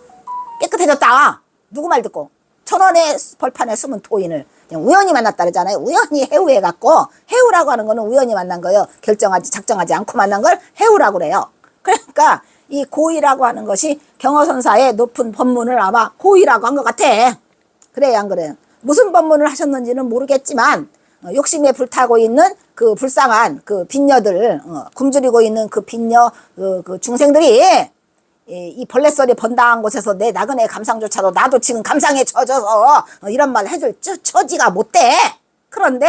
깨끗해졌다. 누구 말 듣고? 천원의 벌판에 숨은 도인을 그냥 우연히 만났다 그러잖아요. 우연히 해우해갖고, 해우라고 하는 거는 우연히 만난 거예요. 작정하지 않고 만난 걸 해우라고 그래요. 그러니까 이 고의라고 하는 것이 경어선사의 높은 법문을 아마 고의라고 한 것 같아. 그래요, 안 그래요? 무슨 법문을 하셨는지는 모르겠지만 욕심에 불타고 있는 그 불쌍한 그 빈녀들, 굶주리고 있는 그 빈녀 그 중생들이 이 벌레소리 번다한 곳에서 내 나그네 감상조차도 나도 지금 감상에 젖어서 이런 말 해줄 처지가 못 돼. 그런데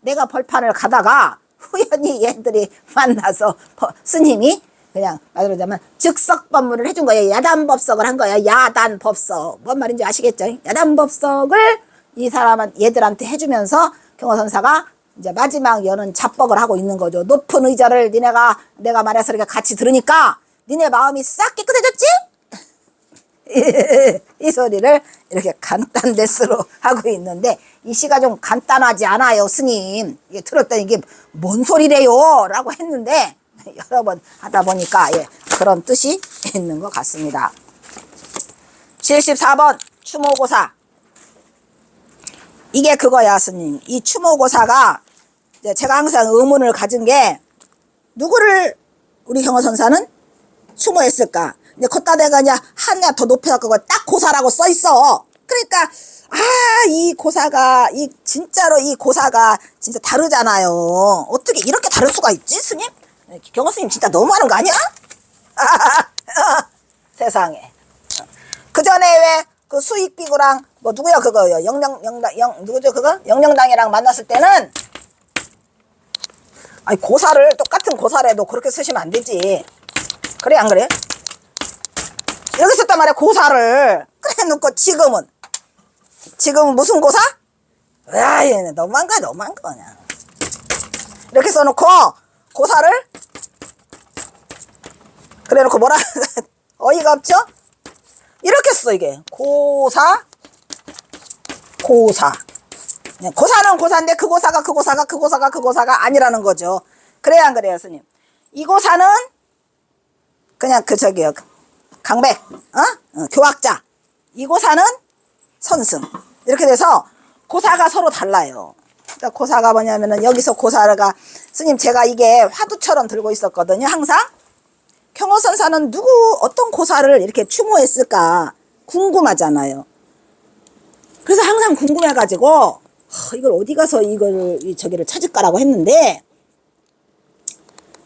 내가 벌판을 가다가 우연히 얘들이 만나서 스님이 그냥 말하자면 즉석법문을 해준 거예요. 야단법석을 한 거야. 야단법석. 뭔 말인지 아시겠죠? 야단법석을 이 얘들한테 해주면서 경어선사가 이제 마지막 여는 자뻑을 하고 있는 거죠. 높은 의자를 내가 말해서 이렇게 같이 들으니까 니네 마음이 싹 깨끗해졌지? 이 소리를 이렇게 간단데스로 하고 있는데 이 시가 좀 간단하지 않아요, 스님. 이게 들었더니 이게 뭔 소리래요? 라고 했는데 여러 번 하다 보니까 그런 뜻이 있는 것 같습니다. 74번 추모고사. 이게 그거야, 스님. 이 추모고사가 제가 항상 의문을 가진 게 누구를 우리 경호선사는 추모했을까? 근데 걷다 대가 그냥 하나 더 높여갖고 딱 고사라고 써 있어. 그러니까 이 고사가 진짜로 이 고사가 진짜 다르잖아요. 어떻게 이렇게 다를 수가 있지, 스님? 경호 스님 진짜 너무하는 거 아니야? 세상에. 그 전에 왜 그 수익비구랑 뭐 누구야 그거요? 누구죠 그거? 영령당이랑 만났을 때는 아니 고사를 똑같은 고사래도 그렇게 쓰시면 안 되지. 그래 안 그래? 여기 썼단 말이야 고사를. 그래 놓고 지금은 무슨 고사? 야, 얘는 너무한 거야 그냥. 이렇게 써놓고 고사를 그래 놓고 뭐라 어이가 없죠? 이렇게 써 이게 고사. 고사는 고사인데 그 고사가 아니라는 거죠. 그래야 안 그래요 스님? 이 고사는 그냥 저기요 강백 교학자. 이 고사는 선승. 이렇게 돼서 고사가 서로 달라요. 그러니까 고사가 뭐냐면은 여기서 고사가 스님 제가 이게 화두처럼 들고 있었거든요. 항상 경호선사는 어떤 고사를 이렇게 추모했을까 궁금하잖아요. 그래서 항상 궁금해가지고 이걸 어디 가서 저기를 찾을까라고 했는데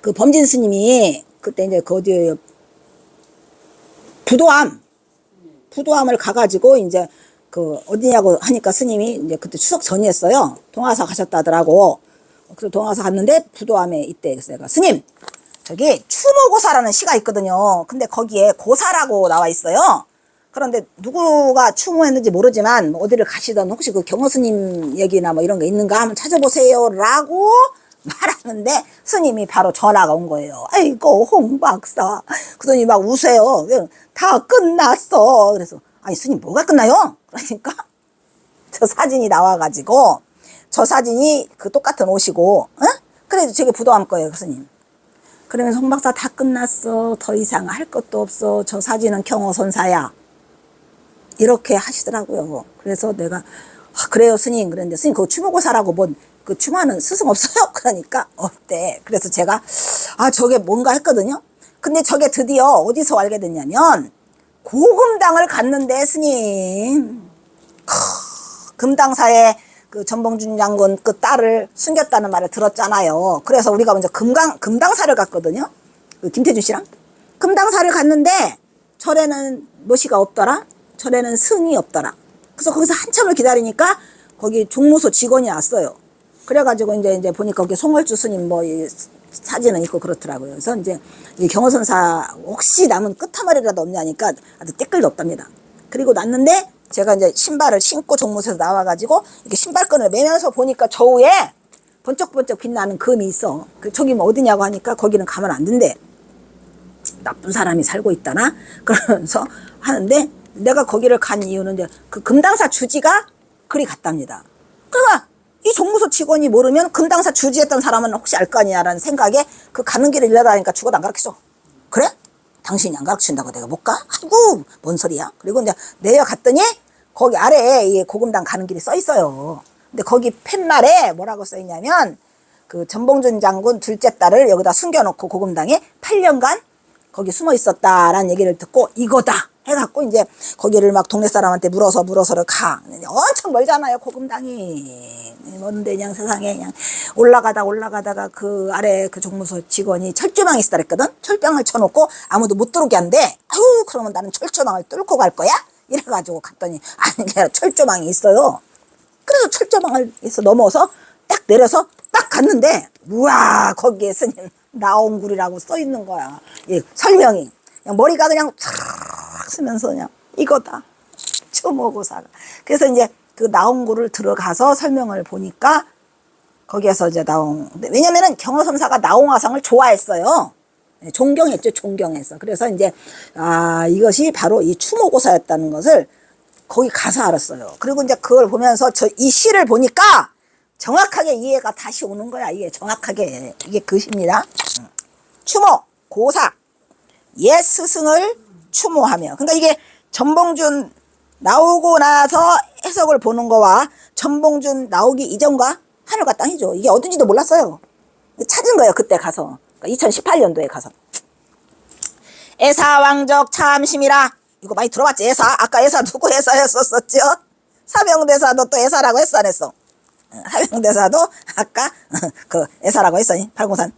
그 범진 스님이 그때 이제 그 어디에요 부도암을 가가지고 이제 그 어디냐고 하니까 스님이 이제 그때 추석 전이었어요. 동화사 가셨다더라고. 그래서 동화사 갔는데 부도암에 있대. 그래서 내가 스님 저기 추모고사라는 시가 있거든요. 근데 거기에 고사라고 나와 있어요. 그런데 누구가 추모했는지 모르지만 어디를 가시던 혹시 그 경호스님 얘기나 뭐 이런 거 있는가 한번 찾아보세요 라고 말하는데 스님이 바로 전화가 온 거예요. 아이고 홍 박사. 그 스님이 막 우세요. 다 끝났어. 그래서 아니 스님 뭐가 끝나요? 그러니까 저 사진이 나와가지고 저 사진이 그 똑같은 옷이고 그래도 저게 부도암 거예요 그 스님. 그러면서 홍 박사 다 끝났어. 더 이상 할 것도 없어. 저 사진은 경호선사야. 이렇게 하시더라고요. 그래서 내가 그래요 스님. 그랬는데 스님 그거 추모고사라고 그 추모하는 스승 없어요? 그러니까 없대. 그래서 제가 저게 뭔가 했거든요. 근데 저게 드디어 어디서 알게 됐냐면 고금당을 갔는데 스님 금당사에 그 전봉준 장군 그 딸을 숨겼다는 말을 들었잖아요. 그래서 우리가 먼저 금당사를 갔거든요. 그 김태준 씨랑 금당사를 갔는데 절에는 뭐시가 없더라. 절에는 승이 없더라. 그래서 거기서 한참을 기다리니까 거기 종무소 직원이 왔어요. 그래가지고 이제 보니까 거기 송월주 스님 뭐 사진은 있고 그렇더라고요. 그래서 이제 이 경호선사 혹시 남은 끝머리라도 없냐니까 아주 댓글도 없답니다. 그리고 났는데 제가 이제 신발을 신고 종무소에서 나와가지고 이렇게 신발끈을 매면서 보니까 저 위에 번쩍번쩍 빛나는 금이 있어. 저기 뭐 어디냐고 하니까 거기는 가면 안 된대. 나쁜 사람이 살고 있다나? 그러면서 하는데 내가 거기를 간 이유는 이제 그 금당사 주지가 그리 갔답니다. 그러니까 이 종무소 직원이 모르면 금당사 주지했던 사람은 혹시 알 거 아니냐라는 생각에 그 가는 길을 일러다니까 죽어도 안 가르쳐줘. 그래? 당신이 안 가르친다고 내가 못 가? 아이고 뭔 소리야. 그리고 이제 내려갔더니 거기 아래에 이 고금당 가는 길이 써 있어요. 근데 거기 팻말에 뭐라고 써 있냐면 그 전봉준 장군 둘째 딸을 여기다 숨겨놓고 고금당에 8년간 거기 숨어 있었다라는 얘기를 듣고 이거다 해갖고 이제 거기를 막 동네 사람한테 물어서를 가. 엄청 멀잖아요 고금당이. 뭔데 그냥 세상에 그냥 올라가다가 그 아래 그 종무소 직원이 철조망이 있었다 그랬거든. 철병을 쳐놓고 아무도 못 들어오게 한대. 아유 그러면 나는 철조망을 뚫고 갈 거야? 이래가지고 갔더니 아니 철조망이 있어요. 그래서 철조망을 해서 넘어서 딱 내려서 딱 갔는데 우와 거기에 스님 나옹굴이라고 써 있는 거야. 예, 설명이 그냥 머리가 그냥 탁 쓰면서 그냥 이거다 추모고사가. 그래서 이제 그 나옹굴을 들어가서 설명을 보니까 거기에서 이제 왜냐면은 경호선사가 나옹화상을 좋아했어요. 존경했죠. 존경했어. 그래서 이제 이것이 바로 이 추모고사였다는 것을 거기 가서 알았어요. 그리고 이제 그걸 보면서 이 시를 보니까 정확하게 이해가 다시 오는 거야. 이게 정확하게 이게 그것입니다. 추모 고사 옛 스승을 추모하며. 그러니까 이게 전봉준 나오고 나서 해석을 보는 거와 전봉준 나오기 이전과 하늘과 땅이죠. 이게 어딘지도 몰랐어요. 찾은 거예요. 그때 가서. 그러니까 2018년도에 가서. 애사왕적 참심이라. 이거 많이 들어봤지? 애사. 아까 애사 누구 애사였었었죠? 사명대사도 또 애사라고 했어 안 했어? 사명대사도 아까 그 애사라고 했어. 팔공산.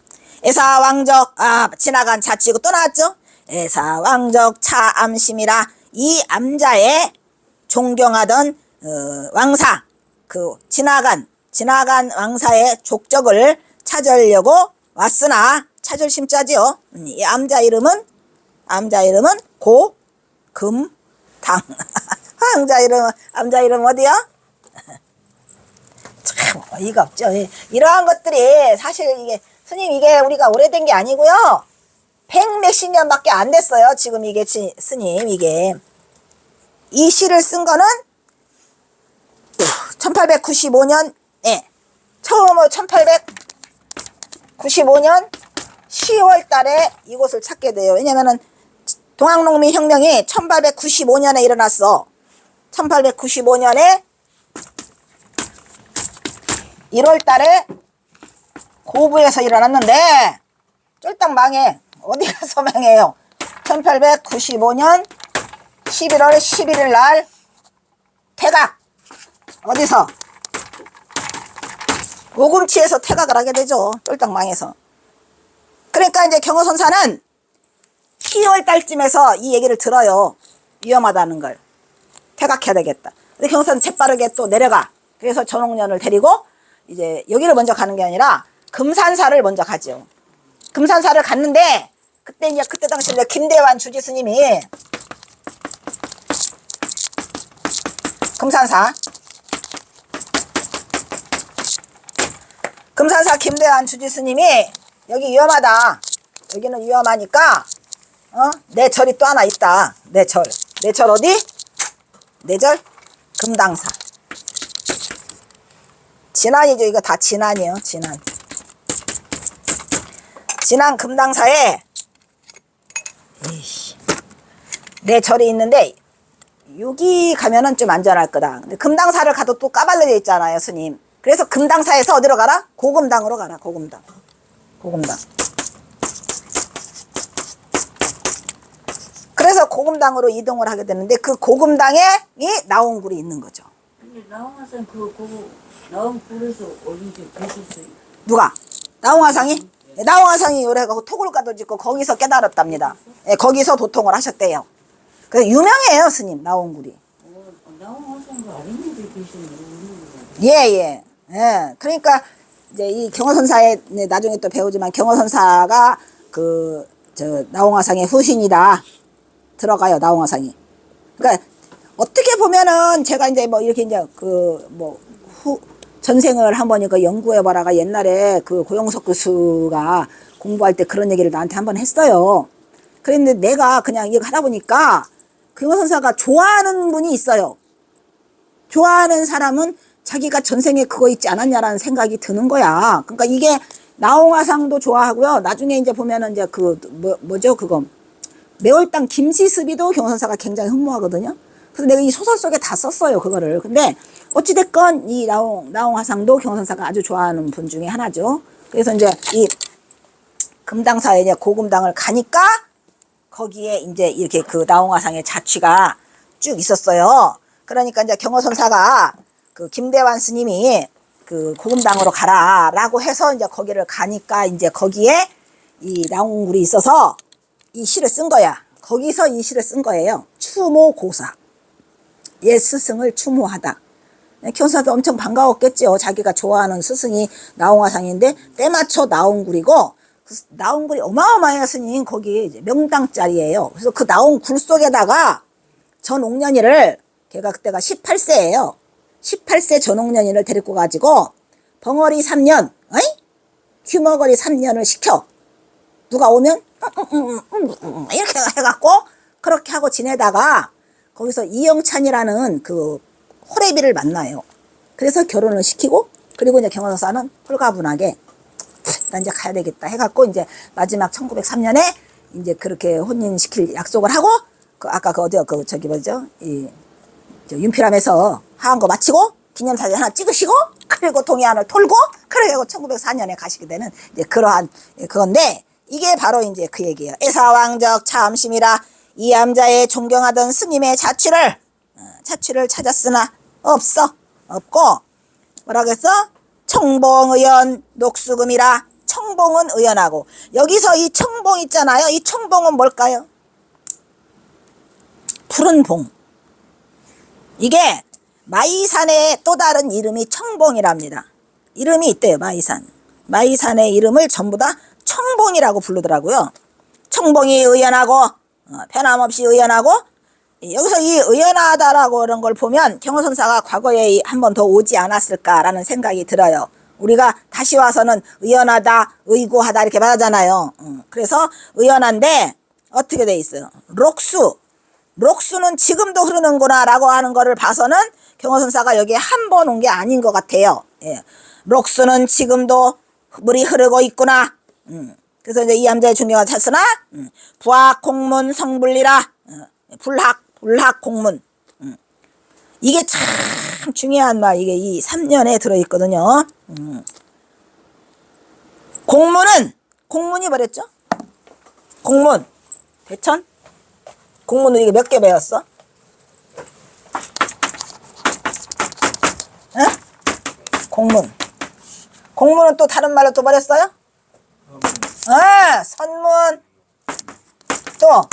애사왕적 지나간 자치고 또 나왔죠? 애사왕적 차암심이라. 이 암자의 존경하던 왕사, 그 지나간 왕사의 족적을 찾으려고 왔으나, 찾을 심자지요. 이 암자 이름은 고금당. 암자 이름 어디요? 참 어이가 없죠. 이러한 것들이 사실 이게 스님, 이게 우리가 오래된 게 아니고요. 백 몇십 년밖에 안 됐어요. 지금 이게 스님, 이게 이 시를 쓴 거는 1895년에 처음으로 1895년 10월 달에 이곳을 찾게 돼요. 왜냐면은 동학농민 혁명이 1895년에 일어났어. 1895년에 1월 달에 고부에서 일어났는데 쫄딱 망해. 어디 가서 망해요? 1895년 11월 11일 날 퇴각. 어디서? 오금치에서 퇴각을 하게 되죠. 쫄딱 망해서. 그러니까 이제 경호선사는 10월 달쯤에서 이 얘기를 들어요. 위험하다는 걸. 퇴각해야 되겠다. 근데 경호선사는 재빠르게 또 내려가. 그래서 전옥년을 데리고 이제 여기를 먼저 가는 게 아니라 금산사를 먼저 가죠. 금산사를 갔는데 그때 당시 이제 김대환 주지스님이 금산사 김대환 주지스님이 여기 위험하다. 여기는 위험하니까 내 절이 또 하나 있다. 내 절 어디? 내 절 금당사. 진안이죠. 이거 다 진안이에요. 진안 금당사에 내 절이 있는데 여기 가면은 좀 안전할 거다. 근데 금당사를 가도 또 까발려져 있잖아요, 스님. 그래서 금당사에서 어디로 가라? 고금당으로 가라. 고금당. 그래서 고금당으로 이동을 하게 되는데 그 고금당에 이 나온굴이 있는 거죠. 근데 나홍화상 나홍굴에서 어딘지 계셨어요? 누가? 나홍화상이? 나홍화상이 요래가 토굴가도 짓고 거기서 깨달았답니다. 예, 거기서 도통을 하셨대요. 그래서 유명해요, 스님, 나홍굴이. 나홍화상도 아린이들 계시네요. 예. 그러니까 이제 이 경호선사에 나중에 또 배우지만 경호선사가 나홍화상의 후신이다. 들어가요, 나홍화상이. 그러니까 어떻게 보면은 제가 이제 뭐 이렇게 이제 전생을 한번 이거 연구해봐라가 옛날에 그 고영석 교수가 공부할 때 그런 얘기를 나한테 한번 했어요. 그런데 내가 그냥 이거 하다 보니까 경호선사가 좋아하는 분이 있어요. 좋아하는 사람은 자기가 전생에 그거 있지 않았냐라는 생각이 드는 거야. 그러니까 이게 나홍화상도 좋아하고요. 나중에 이제 보면은 이제 뭐죠 그거 매월당 김시습이도 경호선사가 굉장히 흠모하거든요. 그래서 내가 이 소설 속에 다 썼어요 그거를. 근데 어찌됐건 이 나홍화상도 경호선사가 아주 좋아하는 분 중에 하나죠. 그래서 이제 이 금당사에 이제 고금당을 가니까 거기에 이제 이렇게 그 나홍화상의 자취가 쭉 있었어요. 그러니까 이제 경호선사가 그 김대환 스님이 그 고금당으로 가라라고 해서 이제 거기를 가니까 이제 거기에 이 나홍굴이 있어서 이 시를 쓴 거야. 거기서 이 시를 쓴 거예요. 추모고사. 옛 스승을 추모하다. 경호선사도 엄청 반가웠겠죠. 자기가 좋아하는 스승이 나홍화상인데 때맞춰 나홍굴이고 나홍굴이 어마어마해요, 스님. 거기 이제 명당짜리예요. 그래서 그 나홍굴 속에다가 전옥년이를 걔가 그때가 18세예요. 18세 전옥년이를 데리고 가지고 벙어리 3년, 규머거리 3년을 시켜. 누가 오면 이렇게 해갖고 그렇게 하고 지내다가 거기서 이영찬이라는 그 호래비를 만나요. 그래서 결혼을 시키고 그리고 이제 경호선사는 홀가분하게 나 이제 가야 되겠다 해갖고 이제 마지막 1903년에 이제 그렇게 혼인시킬 약속을 하고 아까 어디요? 저기 뭐죠? 윤필암에서 하한 거 마치고 기념사진 하나 찍으시고 그리고 동해안을 돌고 그래가지고 1904년에 가시게 되는 이제 그러한 그건데 이게 바로 이제 그 얘기예요. 애사왕적 참심이라 이 남자의 존경하던 스님의 자취를 찾았으나 없고 뭐라고 했어? 청봉의연 녹수금이라 청봉은 의연하고 여기서 이 청봉 있잖아요. 이 청봉은 뭘까요? 푸른 봉. 이게 마이산의 또 다른 이름이 청봉이랍니다. 이름이 있대요. 마이산의 이름을 전부 다 청봉이라고 부르더라고요. 청봉이 의연하고 변함없이 의연하고 여기서 이 의연하다라고 그런 걸 보면 경호선사가 과거에 한 번 더 오지 않았을까라는 생각이 들어요. 우리가 다시 와서는 의연하다, 의구하다 이렇게 말하잖아요. 그래서 의연한데 어떻게 돼 있어요? 록수는 지금도 흐르는구나 라고 하는 거를 봐서는 경호선사가 여기에 한 번 온 게 아닌 것 같아요. 예. 록수는 지금도 물이 흐르고 있구나. 그래서 이제 이 남자의 존경을 찾으나 부학 공문 성불리라. 불학 공문. 이게 참 중요한 말. 이게 이 3년에 들어있거든요. 공문이 뭐랬죠? 공문. 대천? 공문은 이게 몇 개 배웠어? 응? 공문은 또 다른 말로 또 버렸어요? 선문. 또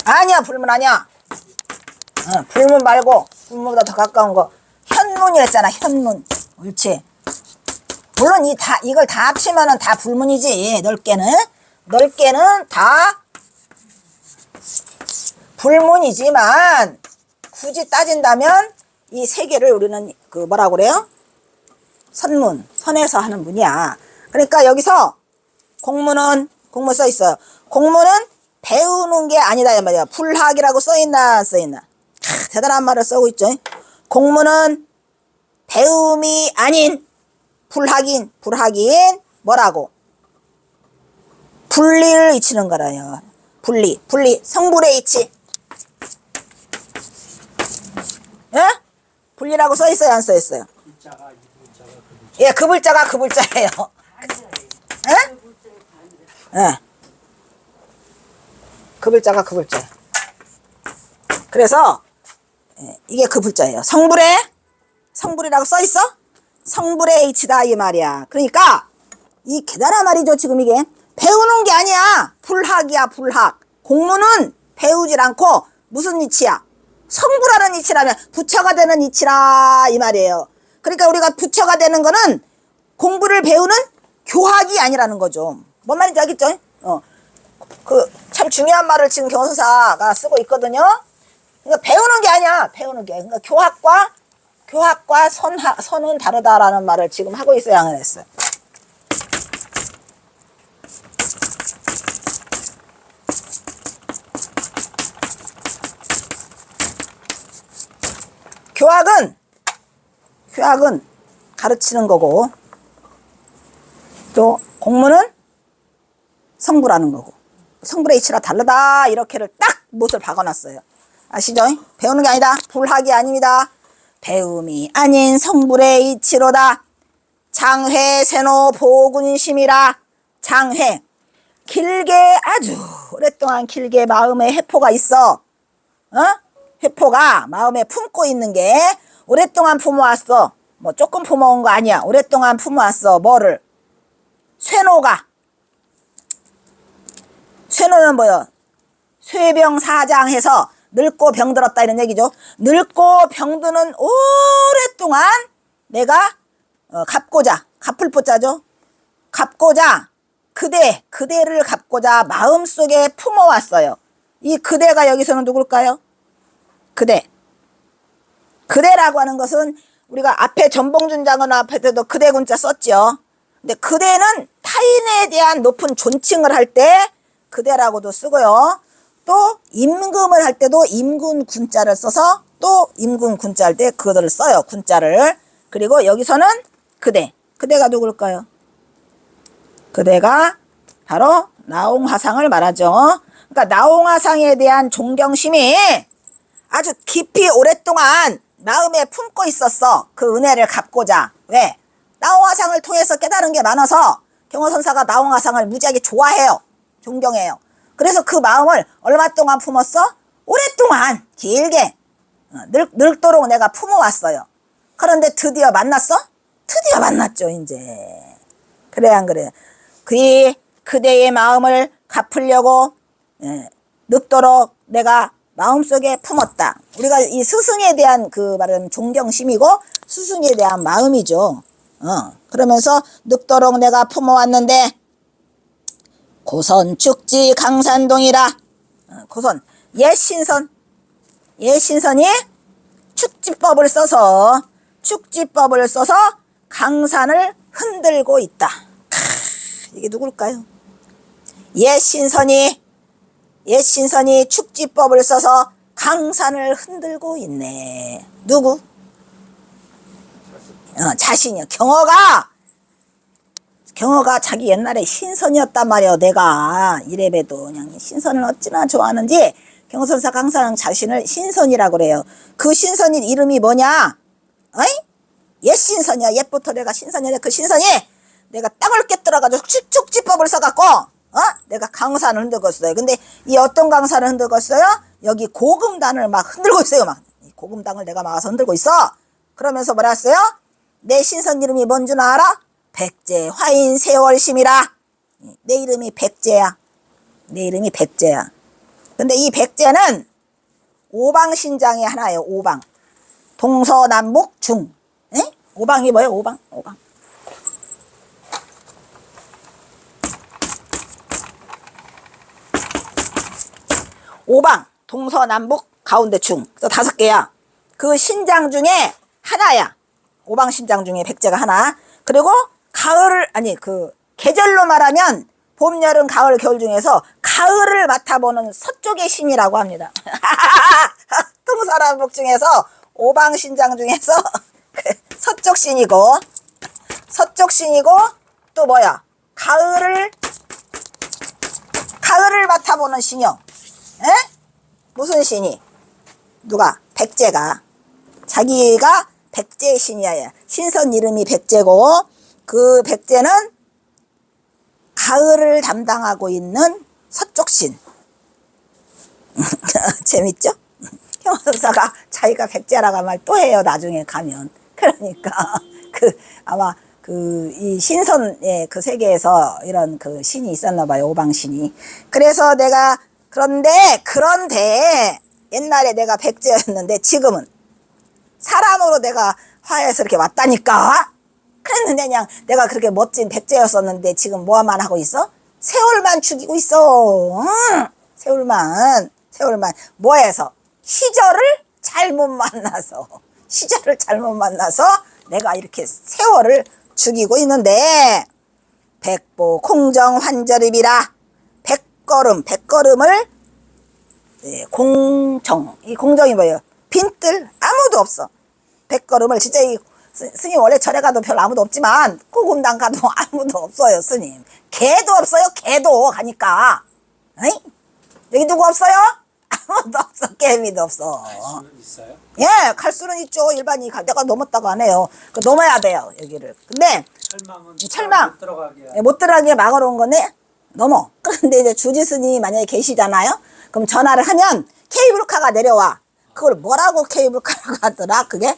아니야, 불문 아니야. 불문 말고 불문보다 더 가까운 거 현문이랬잖아. 현문. 옳지. 물론 이걸 다 합치면은 다 불문이지. 넓게는 다 불문이지만 굳이 따진다면 이 세 개를 우리는 그 뭐라고 그래요? 선에서 하는 문이야. 그러니까 여기서 공문 써 있어요. 공문은 배우는 게 아니다 이 말이야. 불학이라고 써 있나 안 써 있나? 대단한 말을 쓰고 있죠. 공문은 배움이 아닌 불학인 뭐라고? 분리를 이치는 거라요. 분리 성불의 이치. 예? 분리라고 써 있어요 안 써 있어요? 예, 그 불자가 그 불자예요. 예? 예. 그 불자가 그 불자예요. 그래서 이게 그 불자예요. 성불이라고 써 있어? 성불의 H다 이 말이야. 그러니까 이 계단한 말이죠. 지금 이게 배우는 게 아니야. 불학이야. 불학. 공문은 배우질 않고 무슨 이치야? 성불하는 이치라면 부처가 되는 이치라 이 말이에요. 그러니까 우리가 부처가 되는 거는 공부를 배우는 교학이 아니라는 거죠. 뭔 말인지 알겠죠? 그 참 중요한 말을 지금 경선사가 쓰고 있거든요. 그러니까 배우는 게 아니야. 배우는 게. 그러니까 교학과 선은 다르다라는 말을 지금 하고 있어야 하겠어요. 교학은 가르치는 거고 또 공문은 성불하는 거고 성불의 이치가 다르다 이렇게를 딱 못을 박아놨어요. 아시죠? 배우는 게 아니다. 불학이 아닙니다. 배움이 아닌 성불의 이치로다. 장회 세노 보군심이라. 장회 길게 아주 오랫동안 길게 마음에 회포가 있어. 회포가 마음에 품고 있는 게 오랫동안 품어왔어. 뭐 조금 품어온 거 아니야. 오랫동안 품어왔어. 뭐를? 쇠노는 뭐요? 쇠병사장해서 늙고 병들었다 이런 얘기죠. 늙고 병드는 오랫동안 내가 갚고자, 갚을 포자죠. 갚고자 그대를 갚고자 마음속에 품어왔어요. 이 그대가 여기서는 누굴까요? 그대라고 하는 것은 우리가 앞에 전봉준 장군 앞에 때도 그대 군자 썼죠. 근데 그대는 타인에 대한 높은 존칭을 할 때 그대라고도 쓰고요. 또 임금을 할 때도 임군 군자를 써서 또 임군 군자 할 때 그거를 써요. 군자를. 그리고 여기서는 그대가 누굴까요? 그대가 바로 나홍화상을 말하죠. 그러니까 나홍화상에 대한 존경심이 아주 깊이 오랫동안 마음에 품고 있었어. 그 은혜를 갚고자. 왜? 나홍화상을 통해서 깨달은 게 많아서 경호선사가 나홍화상을 무지하게 좋아해요. 존경해요. 그래서 그 마음을 얼마 동안 품었어? 오랫동안 길게 늙도록 내가 품어왔어요. 그런데 드디어 만났어? 드디어 만났죠 이제. 그래 안 그래? 그대의 마음을 갚으려고 늙도록 내가 마음속에 품었다. 우리가 이 스승에 대한 그 말은 존경심이고 스승에 대한 마음이죠. 그러면서 늙도록 내가 품어왔는데 고선 축지 강산동이라. 고선 옛신선이 축지법을 써서 강산을 흔들고 있다. 이게 누굴까요? 옛신선이 축지법을 써서 강산을 흔들고 있네. 누구? 자신이요. 경어가 자기 옛날에 신선이었단 말이에요. 내가 이래봬도 그냥 신선을 어찌나 좋아하는지 경선사 강사는 자신을 신선이라고 그래요. 그 신선이 이름이 뭐냐? 어이? 옛 신선이야. 옛부터 내가 신선이야. 그 신선이 내가 땅을 깨뜨려가지고 축지법을 써갖고 내가 강산을 흔들고 있어요. 근데 이 어떤 강산을 흔들고 있어요? 여기 고금단을 막 흔들고 있어요. 막 이 고금당을 내가 막아서 흔들고 있어. 그러면서 뭐라 했어요? 내 신선 이름이 뭔 줄 알아? 백제 화인 세월심이라. 내 이름이 백제야. 근데 이 백제는 오방신장의 하나예요. 오방. 동서남북 중. 오방이 뭐예요? 오방. 오방, 동서남북, 가운데 중. 그래서 5개야. 그 신장 중에 하나야. 오방 신장 중에 백제가 하나. 그리고 계절로 말하면 봄, 여름, 가을, 겨울 중에서 가을을 맡아보는 서쪽의 신이라고 합니다. 동서남북 중에서 오방 신장 중에서 서쪽 신이고 또 뭐야? 가을을 맡아보는 신이요. 무슨 신이? 누가? 백제가. 자기가 백제의 신이야. 신선 이름이 백제고 그 백제는 가을을 담당하고 있는 서쪽 신. 재밌죠? 형사가 자기가 백제라고 말 또 해요. 나중에 가면. 그러니까 아마 이 신선의 그 세계에서 이런 그 신이 있었나 봐요. 오방신이. 그래서 내가 그런데 옛날에 내가 백제였는데 지금은 사람으로 내가 화해해서 이렇게 왔다니까. 그랬는데 그냥 내가 그렇게 멋진 백제였었는데 지금 뭐만 하고 있어? 세월만 죽이고 있어. 세월만 뭐해서? 시절을 잘못 만나서 내가 이렇게 세월을 죽이고 있는데 백보 공정 환절입이라. 백걸음을 공정. 이 공정이 뭐예요? 빈뜰 아무도 없어. 백걸음을 진짜 스님 원래 절에 가도 별로 아무도 없지만 고금당 가도 아무도 없어요. 스님 개도 없어요. 개도 가니까 여기 누구 없어요? 아무도 없어. 개미도 없어. 갈수는 있어요? 예, 갈수는 있죠. 일반이 내가 넘었다고 안 해요. 넘어야 돼요 여기를. 근데 철망 못 들어가게. 못 들어가게 막아놓은 건데 넘어. 그런데 이제 주지스님이 만약에 계시잖아요. 그럼 전화를 하면 케이블카가 내려와. 그걸 뭐라고 케이블카라고 하더라. 그게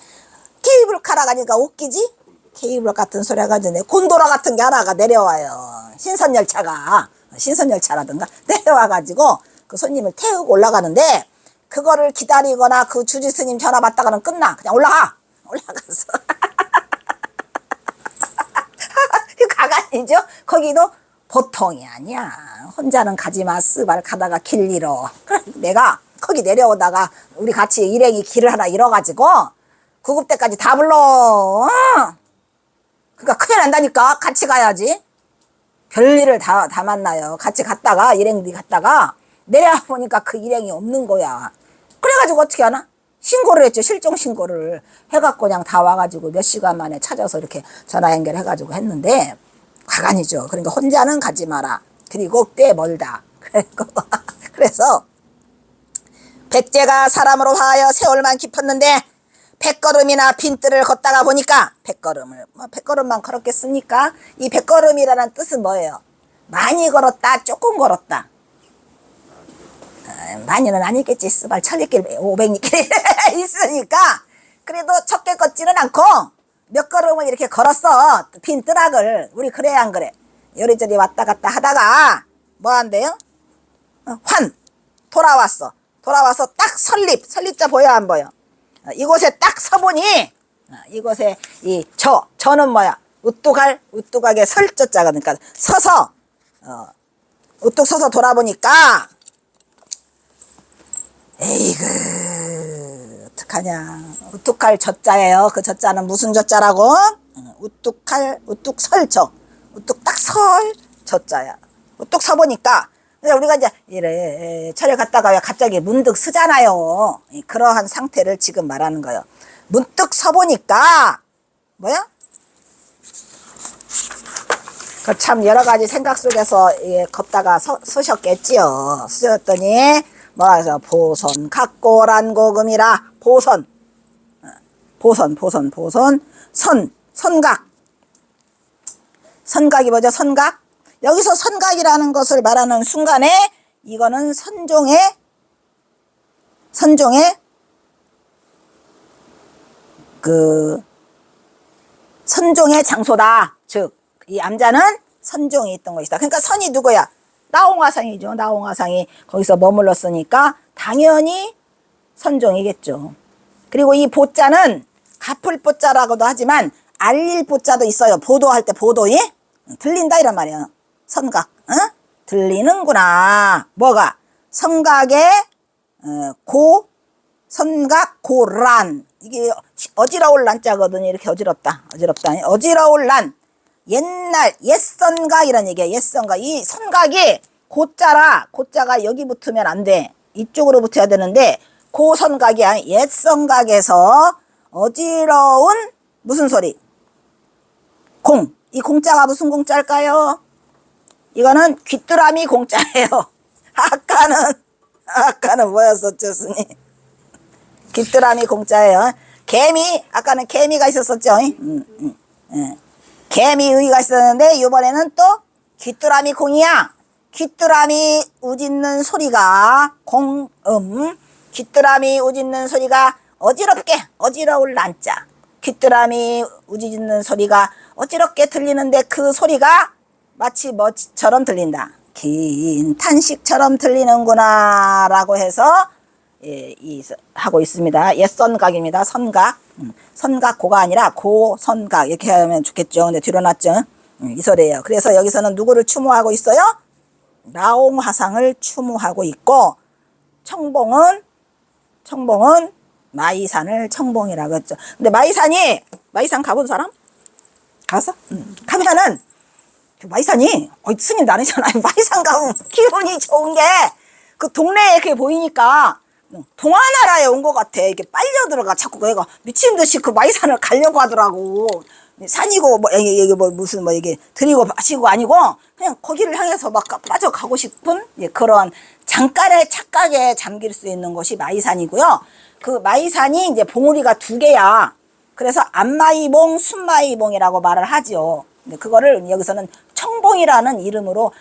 케이블카라고 하니까 웃기지? 케이블 같은 소리 해가지고 곤도라 같은 게 하나가 내려와요. 신선열차라든가 내려와가지고 그 손님을 태우고 올라가는데 그거를 기다리거나 그 주지스님 전화 받다가는 끝나. 그냥 올라가서 그 가관이죠. 거기도 보통이 아니야. 혼자는 가지마 쓰발 가다가 길 잃어. 내가 거기 내려오다가 우리 같이 일행이 길을 하나 잃어가지고 구급대까지 다 불러. 그러니까 큰일 난다니까. 같이 가야지. 별일을 다 만나요. 같이 갔다가 일행들이 갔다가 내려와 보니까 그 일행이 없는 거야. 그래가지고 어떻게 하나? 신고를 했죠. 실종 신고를 해갖고 그냥 다 와가지고 몇 시간 만에 찾아서 이렇게 전화 연결해가지고 했는데 가관이죠. 그러니까 혼자는 가지 마라. 그리고 꽤 멀다. 그래서 백제가 사람으로 화하여 세월만 깊었는데 백걸음이나 빈뜰을 걷다가 보니까 백걸음을 백걸음만 걸었겠습니까? 이 백걸음이라는 뜻은 뭐예요? 많이 걸었다, 조금 걸었다. 많이는 아니겠지. 스발 1000리길, 500리길 있으니까 그래도 적게 걷지는 않고 몇 걸음을 이렇게 걸었어. 빈 뜰악을. 우리 그래 안 그래? 요리저리 왔다 갔다 하다가 뭐 한대요? 돌아왔어. 돌아와서 딱 설립자 보여 안 보여? 이곳에 딱 서보니 이곳에 저는 뭐야? 우뚝하게 설자자가 그러니까 서서 우뚝 서서 돌아보니까 에이그 어떡하냐. 우뚝할 저자예요. 그 저자는 무슨 저자라고? 우뚝설저. 우뚝 딱 설 저자야. 우뚝 서보니까 우리가 이제 이래 철에 갔다가 갑자기 문득 쓰잖아요. 그러한 상태를 지금 말하는 거예요. 문득 서보니까 뭐야? 그 참 여러 가지 생각 속에서 걷다가 서셨겠지요. 서셨더니 뭐라 해서 보선 각고란 고금이라 선각이 뭐죠? 선각. 여기서 선각이라는 것을 말하는 순간에 이거는 선종의 장소다. 즉 이 암자는 선종이 있던 것이다. 그러니까 선이 누구야? 나홍화상이죠. 나홍화상이 거기서 머물렀으니까 당연히 선종이겠죠. 그리고 이 보자는 갚을 보자라고도 하지만 알릴 보자도 있어요. 보도할 때 보도이 들린다 이란 말이야. 선각, 들리는구나. 뭐가? 선각의 선각 고란. 이게 어지러울 란자거든요. 이렇게 어지럽다. 어지러울 란. 옛날 옛선각이란 얘기야. 옛선각. 이 선각이 고자가 여기 붙으면 안 돼. 이쪽으로 붙어야 되는데 고선각이 아니 옛선각에서 어지러운 무슨 소리? 이 공자가 무슨 공자일까요? 이거는 귀뚜라미 공자예요. 아까는 뭐였었죠, 스님? 귀뚜라미 공자예요. 아까는 개미가 있었었죠. 개미의가 있었는데 이번에는 또 귀뚜라미 공이야. 귀뚜라미 우짖는 소리가 귀뚜라미 우짖는 소리가 어지러울 난자. 귀뚜라미 우짖는 소리가 어지럽게 들리는데 그 소리가 마치 뭐처럼 들린다. 긴 탄식처럼 들리는구나 라고 해서 하고 있습니다. 옛선각입니다. 선각. 선각고가 아니라 고선각 이렇게 하면 좋겠죠. 근데 뒤로 놨죠. 이 소리예요. 그래서 여기서는 누구를 추모하고 있어요? 나홍화상을 추모하고 있고 청봉은 마이산을 청봉이라고 했죠. 근데 마이산 가본 사람? 가서? 가면은 마이산이 스님 나누잖아요. 마이산 가면 기분이 좋은 게 그 동네에 이렇게 보이니까 동화나라에 온 것 같아. 이게 빨려 들어가. 자꾸 얘가 미친 듯이 그 마이산을 가려고 하더라고. 산이고 이게 드리고 마시고 아니고 그냥 거기를 향해서 막 빠져가고 싶은 그런 잠깐의 착각에 잠길 수 있는 곳이 마이산이고요. 그 마이산이 이제 봉우리가 2개야. 그래서 앞마이봉, 순마이봉이라고 말을 하죠. 근데 그거를 여기서는 청봉이라는 이름으로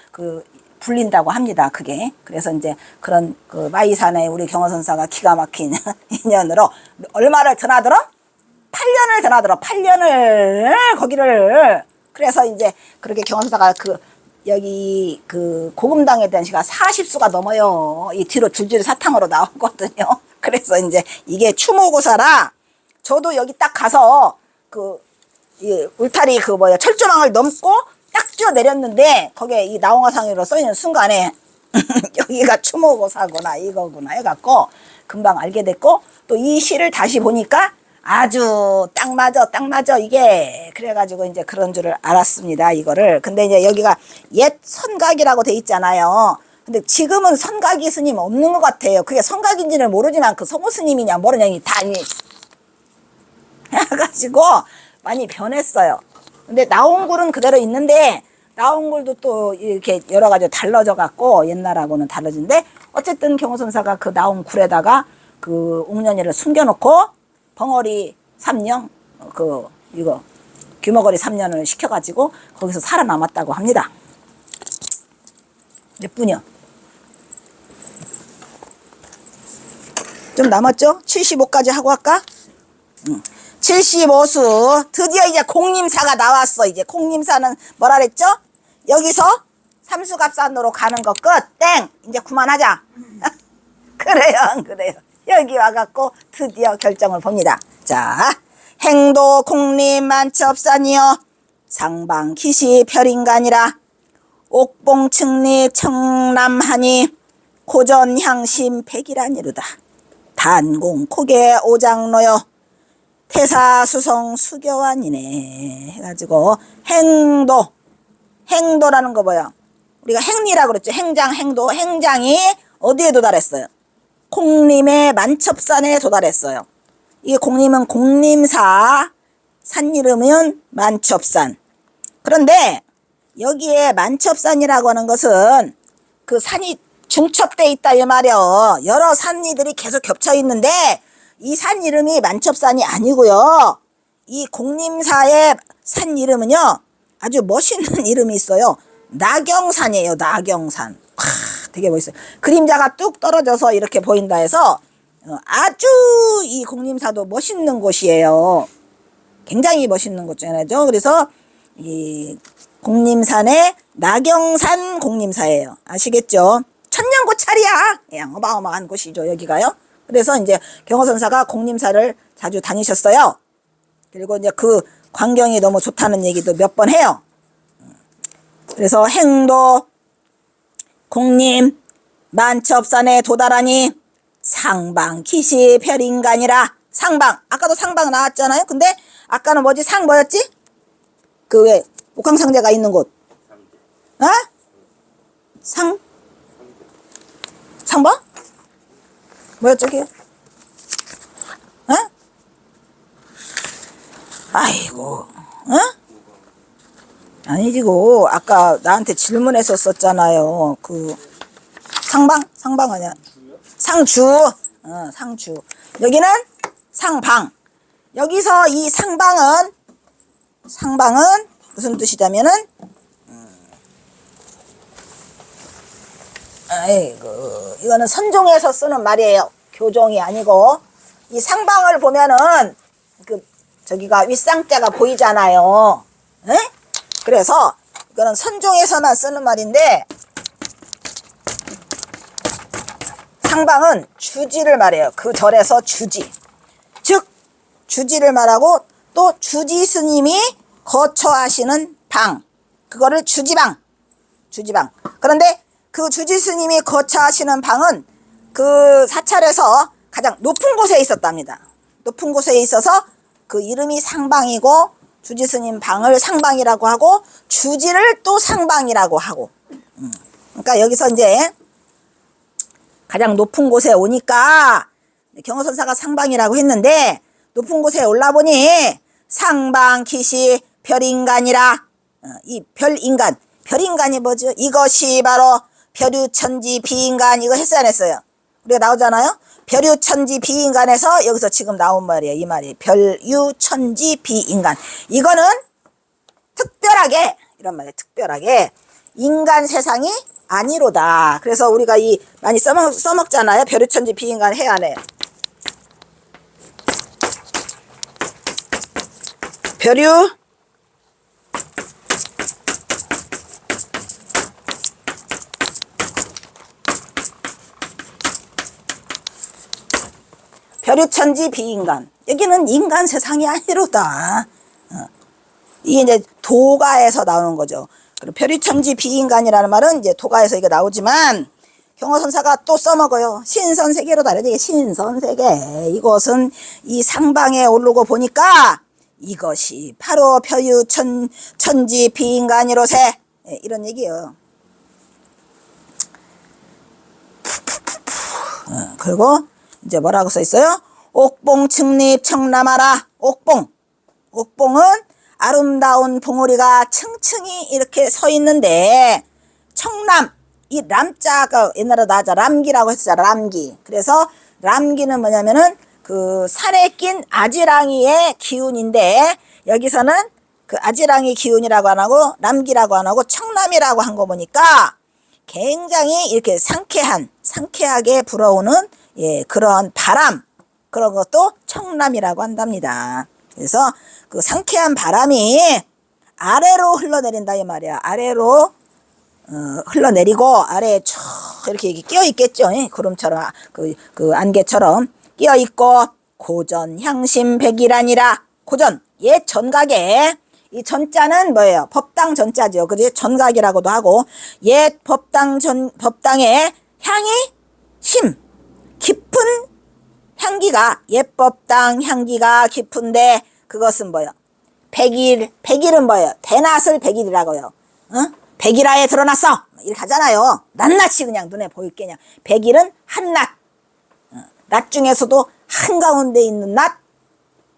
불린다고 합니다. 그게. 그래서 이제 그런 그 마이산에 우리 경호선사가 기가 막힌 인연으로 얼마를 드나들어? 8년을 드나들어. 8년을 거기를. 그래서 이제 그렇게 경호선사가 여기 고금당에 대한 시가 40수가 넘어요. 이 뒤로 줄줄이 사탕으로 나오거든요. 그래서 이제 이게 추모고사라. 저도 여기 딱 가서 이 울타리 철조망을 넘고 딱 뛰어내렸는데 거기에 이 나홍화상으로 써있는 순간에 여기가 추모고사구나 이거구나 해갖고 금방 알게 됐고 또 이 시를 다시 보니까 아주 딱 맞아 이게. 그래가지고 이제 그런 줄을 알았습니다. 이거를. 근데 이제 여기가 옛 선각이라고 돼 있잖아요. 근데 지금은 선각이 스님 없는 것 같아요. 그게 선각인지는 모르지만 그 성호 스님이냐 모르냐 다 해가지고 많이 변했어요. 근데 나온굴은 그대로 있는데 나온굴도 또 이렇게 여러 가지 달라져 갖고 옛날하고는 달라진데 어쨌든 경호선사가 그 나온굴에다가 그 옥년이를 숨겨놓고 벙어리 3년 이거 규모거리 3년을 시켜가지고 거기서 살아남았다고 합니다. 몇 분이요? 좀 남았죠? 75까지 하고 할까? 75수 드디어 이제 공림사가 나왔어. 이제 공림사는 뭐라 그랬죠? 여기서 삼수갑산으로 가는 거 끝. 땡. 이제 그만하자. 그래요, 안 그래요? 여기 와갖고 드디어 결정을 봅니다. 자, 행도 공림 만첩산이여 상방 기시 별인간이라 옥봉 측립 청남하니 고전 향심 백이라니루다. 단공 고개 오장로여 태사수성 수교환이네 해가지고 행도라는 거 뭐야? 우리가 행리라고 그랬죠. 행도 행장이 어디에 도달했어요? 공림의 만첩산에 도달했어요. 이 공림은 공림사, 산 이름은 만첩산. 그런데 여기에 만첩산이라고 하는 것은 그 산이 중첩돼 있다 이 말이요. 여러 산이들이 계속 겹쳐 있는데 이 산 이름이 만첩산이 아니고요. 이 공림사의 산 이름은요 아주 멋있는 이름이 있어요. 나경산이에요. 나경산. 되게 멋있어요. 그림자가 뚝 떨어져서 이렇게 보인다 해서 아주 이 공림사도 멋있는 곳이에요. 굉장히 멋있는 곳 중에 하나죠. 그래서 이 공림산의 나경산 공림사예요. 아시겠죠? 천년고찰이야. 그냥 어마어마한 곳이죠. 여기가요. 그래서 이제 경허선사가 공림사를 자주 다니셨어요. 그리고 이제 그 광경이 너무 좋다는 얘기도 몇 번 해요. 그래서 행도 공림 만첩산에 도달하니 상방 기시 별인간이라. 상방 아까도 상방 나왔잖아요. 근데 아까는 뭐지? 상 뭐였지? 그 왜 옥황상제가 있는 곳. 어? 상방? 뭐였죠 그게? 어? 아이고 어? 아니지고 아까 나한테 질문했었잖아요. 그 상방 아니야? 상주. 상주. 여기는 상방. 여기서 이 상방은 무슨 뜻이냐면은 아이고 이거는 선종에서 쓰는 말이에요. 교종이 아니고. 이 상방을 보면은 저기가 윗상자가 보이잖아요. 에? 그래서 이거는 선종에서만 쓰는 말인데 상방은 주지를 말해요. 그 절에서 주지. 즉 주지를 말하고 또 주지 스님이 거처하시는 방. 그거를 주지방. 그런데 그 주지 스님이 거처하시는 방은 그 사찰에서 가장 높은 곳에 있었답니다. 높은 곳에 있어서 그 이름이 상방이고 주지 스님 방을 상방이라고 하고 주지를 또 상방이라고 하고. 그러니까 여기서 이제 가장 높은 곳에 오니까 경허선사가 상방이라고 했는데 높은 곳에 올라보니 상방 기시 별인간이라. 이 별인간이 뭐죠? 이것이 바로 별유천지 비인간. 이거 했어야 안 했어요? 우리가 나오잖아요. 별유천지 비인간에서 여기서 지금 나온 말이에요. 이 말이 별유천지 비인간. 이거는 특별하게 이런 말이에요. 특별하게 인간 세상이 아니로다. 그래서 우리가 이 많이 써먹잖아요. 별유천지 비인간 해야 안 해요? 별유천지 비인간. 여기는 인간 세상이 아니로다. 이게 이제 도가에서 나오는 거죠. 그리고 별유천지 비인간이라는 말은 이제 도가에서 이게 나오지만 경허선사가 또 써먹어요. 신선세계로다. 이게 신선세계. 이곳은 이 상방에 오르고 보니까 이것이 바로 별유천지 비인간이로세. 이런 얘기예요. 그리고 이제 뭐라고 써 있어요? 옥봉 측립 청남하라. 옥봉은 아름다운 봉우리가 층층이 이렇게 서 있는데 청남, 이 람자가 옛날에 나자 람기라고 했었잖아. 람기. 그래서 람기는 뭐냐면은 그 산에 낀 아지랑이의 기운인데 여기서는 그 아지랑이 기운이라고 안 하고 남기라고 안 하고 청남이라고 한 거 보니까 굉장히 이렇게 상쾌하게 불어오는 예, 그런 바람, 그런 것도 청남이라고 한답니다. 그래서 그 상쾌한 바람이 아래로 흘러내린다 이 말이야. 아래로 흘러내리고 아래에 쭉 이렇게 끼어 있겠죠. 구름처럼 그 안개처럼 끼어 있고 고전 향심 백이라니라. 고전 옛 전각에 이 전자는 뭐예요? 법당 전자죠. 그지? 전각이라고도 하고 옛 법당의 향이 심 깊은 향기가 옛 법당 향기가 깊은데 그것은 뭐예요? 백일은 뭐예요? 대낮을 백일이라고요. 백일하에 드러났어 이렇게 하잖아요. 낱낱이 그냥 눈에 보일 게냐. 백일은 한낮, 낮 중에서도 한가운데 있는 낮,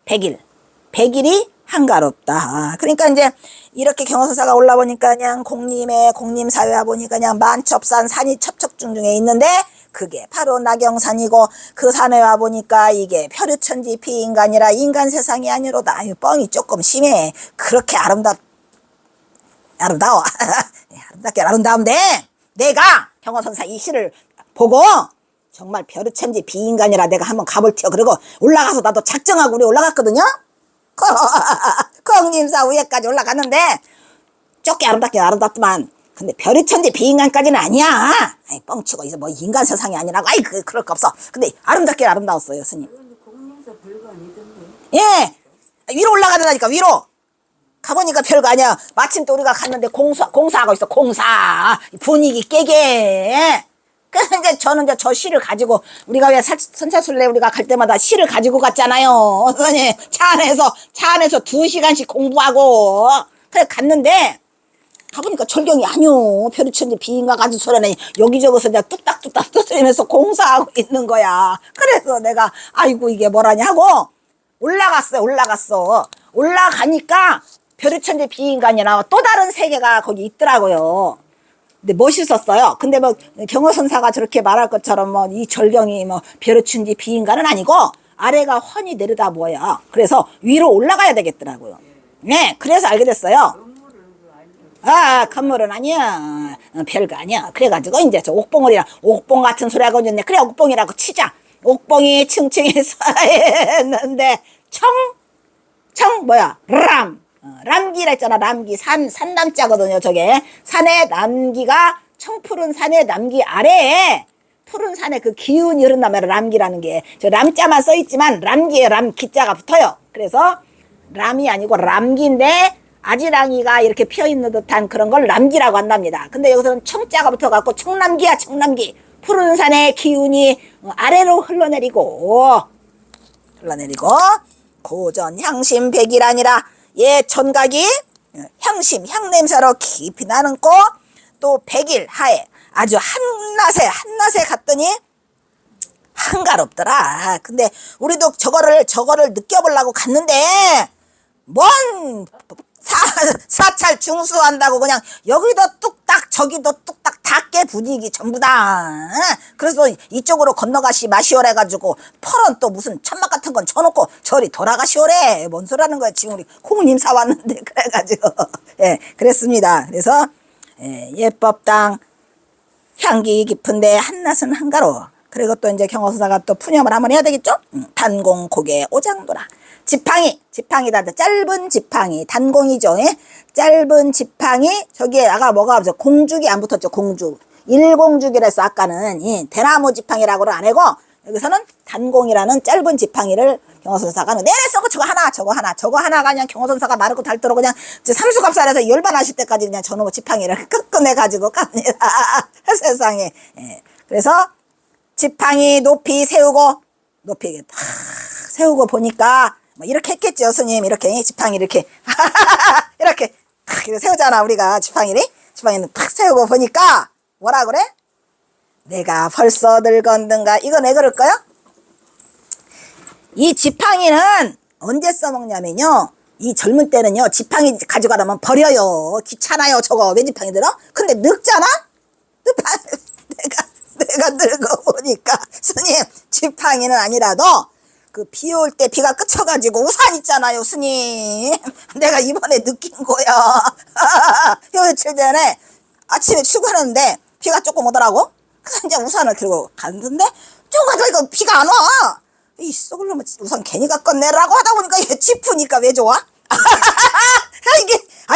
백일이 한가롭다. 그러니까 이제 이렇게 경허선사가 올라보니까 그냥 공림사회와 보니까 그냥 만첩산 산이 첩첩중중에 있는데 그게 바로 나경산이고 그 산에 와 보니까 이게 벼르천지 비인간이라 인간 세상이 아니로다. 뻥이 조금 심해. 그렇게 아름다워. 아름답게 아름다운데 내가 경허선사 이 시를 보고 정말 벼르천지 비인간이라 내가 한번 가볼게요. 그리고 올라가서 나도 작정하고 우리 올라갔거든요. 공림사 위에까지 올라갔는데 쫓게 아름답더만 근데 벼르천지 비인간까지는 아니야. 아이, 뻥치고 이제 뭐 인간 세상이 아니라고. 아이 그럴 거 없어. 근데 아름답게 아름다웠어요 스님. 공림사 별거 아니던데. 예 위로 올라가더라니까. 위로 가보니까 별거 아니야. 마침 또 우리가 갔는데 공사하고 있어. 공사 분위기 깨게. 그래서 이제 저는 이제 저 시를 가지고 우리가 왜 선차술래 우리가 갈 때마다 시를 가지고 갔잖아요. 선생님 차 안에서 2시간씩 공부하고 그래 갔는데 가보니까 절경이 아니오. 벼르천지 비인가 가지고 소리는 여기저기서 그냥 뚝딱뚝딱 떠들면서 공사하고 있는 거야. 그래서 내가 아이고 이게 뭐라냐 하고 올라갔어. 올라가니까 벼르천지 비인간이나 또 다른 세계가 거기 있더라고요. 근데 멋있었어요. 근데 뭐 경허선사가 저렇게 말할 것처럼 뭐 이 절경이 뭐 벼르천지 비인간은 아니고 아래가 훤히 내려다 보여. 그래서 위로 올라가야 되겠더라고요. 네, 그래서 알게 됐어요. 건물은 아니야. 별거 아니야. 그래가지고 이제 저 옥봉 같은 소리 하고 있네. 그래 옥봉이라고 치자. 옥봉이 층층이 쌓였는데 람기라 했잖아. 람기 산남자거든요. 저게 산의 남기가 청푸른 산의 남기 아래에 푸른 산의 그 기운이 흐른단 말이야. 람기라는 게 저 람자만 써있지만 람기에 람 기자가 붙어요. 그래서 람이 아니고 람기인데 아지랑이가 이렇게 피어있는 듯한 그런 걸 람기라고 한답니다. 근데 여기서는 청자가 붙어갖고 청남기야. 청남기 푸른 산의 기운이 아래로 흘러내리고 고전 향심 백이라니라. 예 전각이 향냄새로 깊이 나는 꽃 또 백일 하에 아주 한낮에 갔더니 한가롭더라. 근데 우리도 저거를 느껴보려고 갔는데 뭔 사찰 중수한다고 그냥 여기도 뚝딱 저기도 뚝딱 닿게 분위기 전부 다. 그래서 이쪽으로 건너가시 마시오래 가지고 펄은 또 무슨 천막 같은 건 쳐놓고 저리 돌아가시오래. 뭔 소리하는 거야. 지금 우리 공림사 왔는데 그래가지고 예 그랬습니다. 그래서 예법당 향기 깊은데 한낮은 한가로워. 그리고 또 이제 경허선사가 또 푸념을 한번 해야 되겠죠. 단공 고개 오장도라. 지팡이다. 짧은 지팡이 단공이죠. 예? 짧은 지팡이 저기에 아까 뭐가 없어. 공죽이 안 붙었죠. 공죽 일공죽이라서 아까는 대나무 지팡이라고는 안 하고 여기서는 단공이라는 짧은 지팡이를 경허선사가 내렸어. 저거 하나가 그냥 경허선사가 마르고 닳도록 그냥 삼수갑살에서 열반하실 때까지 그냥 저놈의 지팡이를 끄끄내 가지고 갑니다. 세상에. 예. 그래서 지팡이 높이 세우고 보니까 뭐 이렇게 했겠죠. 스님 이렇게 지팡이 이렇게 이렇게 세우잖아. 우리가 지팡이는 탁 세우고 보니까 뭐라 그래? 내가 벌써 늙었는가. 이거 왜 그럴까요? 이 지팡이는 언제 써먹냐면요. 이 젊은 때는요. 지팡이 가져가려면 버려요. 귀찮아요. 저거 왜 지팡이 들어? 근데 늙잖아? 내가 늙어 보니까 스님 지팡이는 아니라도 그 비 올 때 비가 그쳐가지고 우산 있잖아요, 스님. 내가 이번에 느낀 거야. 며칠 전에 아침에 출근하는데 비가 조금 오더라고. 그래서 이제 우산을 들고 갔는데 좀 가다가 비가 안 와. 이 썩을 놈의 우산 괜히 갖고 내라고 하다 보니까 얘 지푸니까 왜 좋아?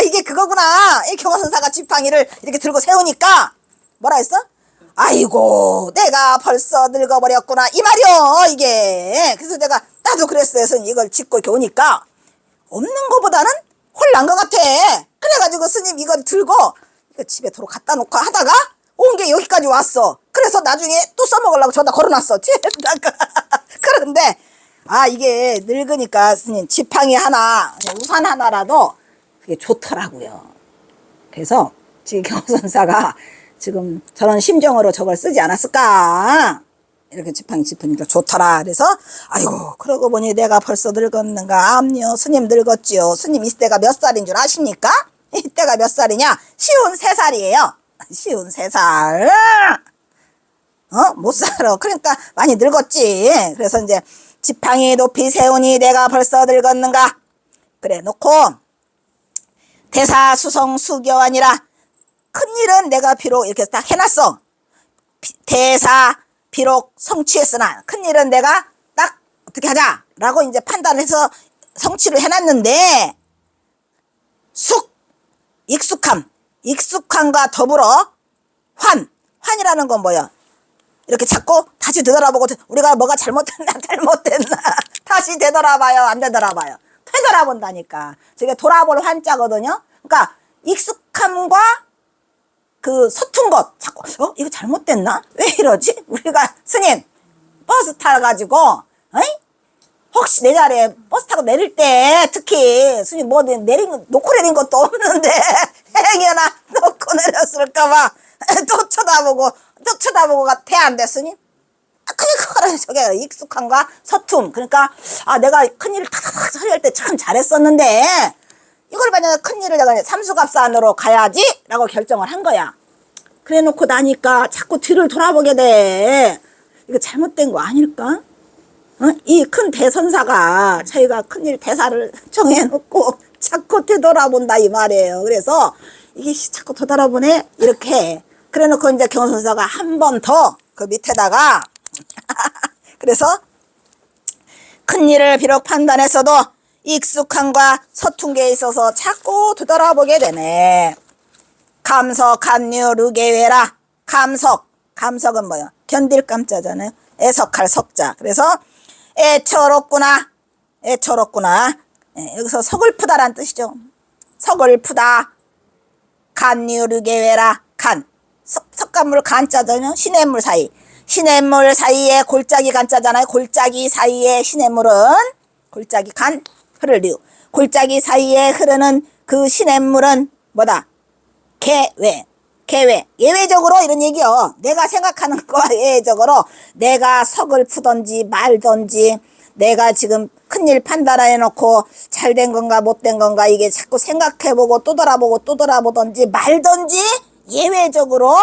이게 그거구나. 이 경호선사가 지팡이를 이렇게 들고 세우니까 뭐라 했어? 아이고 내가 벌써 늙어버렸구나 이 말이요 이게. 그래서 내가 나도 그랬어요. 스님 이걸 짚고 이렇게 오니까 없는 거보다는 홀난 것 같아. 그래가지고 스님 이걸 들고 집에 도로 갖다 놓고 하다가 온 게 여기까지 왔어. 그래서 나중에 또 써먹으려고 저다 걸어놨어. 그런데 이게 늙으니까 스님 지팡이 하나 우산 하나라도 그게 좋더라고요. 그래서 지금 경호선사가 지금 저런 심정으로 저걸 쓰지 않았을까. 이렇게 지팡이 짚으니까 좋더라. 그래서 아이고 그러고 보니 내가 벌써 늙었는가. 암요 스님 늙었지요. 스님 이때가 몇 살인 줄 아십니까? 이때가 몇 살이냐? 53살이에요 53살. 못 살아. 그러니까 많이 늙었지. 그래서 이제 지팡이 높이 세우니 내가 벌써 늙었는가. 그래 놓고 대사수성수교아니라 큰일은 내가 비록 이렇게 딱 해놨어. 대사 비록 성취했으나 큰일은 내가 딱 어떻게 하자라고 이제 판단해서 성취를 해놨는데 익숙함과 더불어 환이라는 건 뭐야? 이렇게 자꾸 다시 되돌아보고 우리가 뭐가 잘못됐나 다시 되돌아봐요 안 되돌아봐요 되돌아본다니까. 저게 돌아볼 환자거든요. 그러니까 익숙함과 그 서툰 것 자꾸 이거 잘못됐나? 왜 이러지? 우리가 스님 버스 타가지고 혹시 내 자리에 버스 타고 내릴 때 특히 스님 뭐 놓고 내린 것도 없는데 행여나 놓고 내렸을까봐 또 쳐다보고 돼 안 돼 스님? 그러니까 저게 익숙함과 서툼. 그러니까 내가 큰일을 탁탁탁 처리할 때 참 잘했었는데 이걸 만약에 큰일을 내가 삼수갑산으로 가야지 라고 결정을 한 거야. 그래 놓고 나니까 자꾸 뒤를 돌아보게 돼. 이거 잘못된 거 아닐까? 이 큰 대선사가 자기가 큰일 대사를 정해놓고 자꾸 되돌아본다 이 말이에요. 그래서 이게 자꾸 되돌아보네 이렇게. 그래 놓고 이제 경선사가 한 번 더 그 밑에다가 그래서 큰일을 비록 판단했어도 익숙함과 서툰 게 있어서 자꾸 되돌아보게 되네. 감석함류 르게외라. 감석은 뭐야? 견딜 감자잖아요. 애석할 석자. 그래서 애처롭구나. 여기서 서글프다란 뜻이죠. 서글프다. 간류 르게외라. 석간물 간자잖아요. 시냇물 사이. 시냇물 사이에 골짜기 간자잖아요. 골짜기 사이에 시냇물은 골짜기 간 흐를 류. 골짜기 사이에 흐르는 그 시냇물은 뭐다? 예외적으로 이런 얘기요. 내가 생각하는 거와 예외적으로 내가 서글프던지 말던지 내가 지금 큰일 판단해 놓고 잘된 건가 못된 건가 이게 자꾸 생각해보고 또 돌아보던지 말던지 예외적으로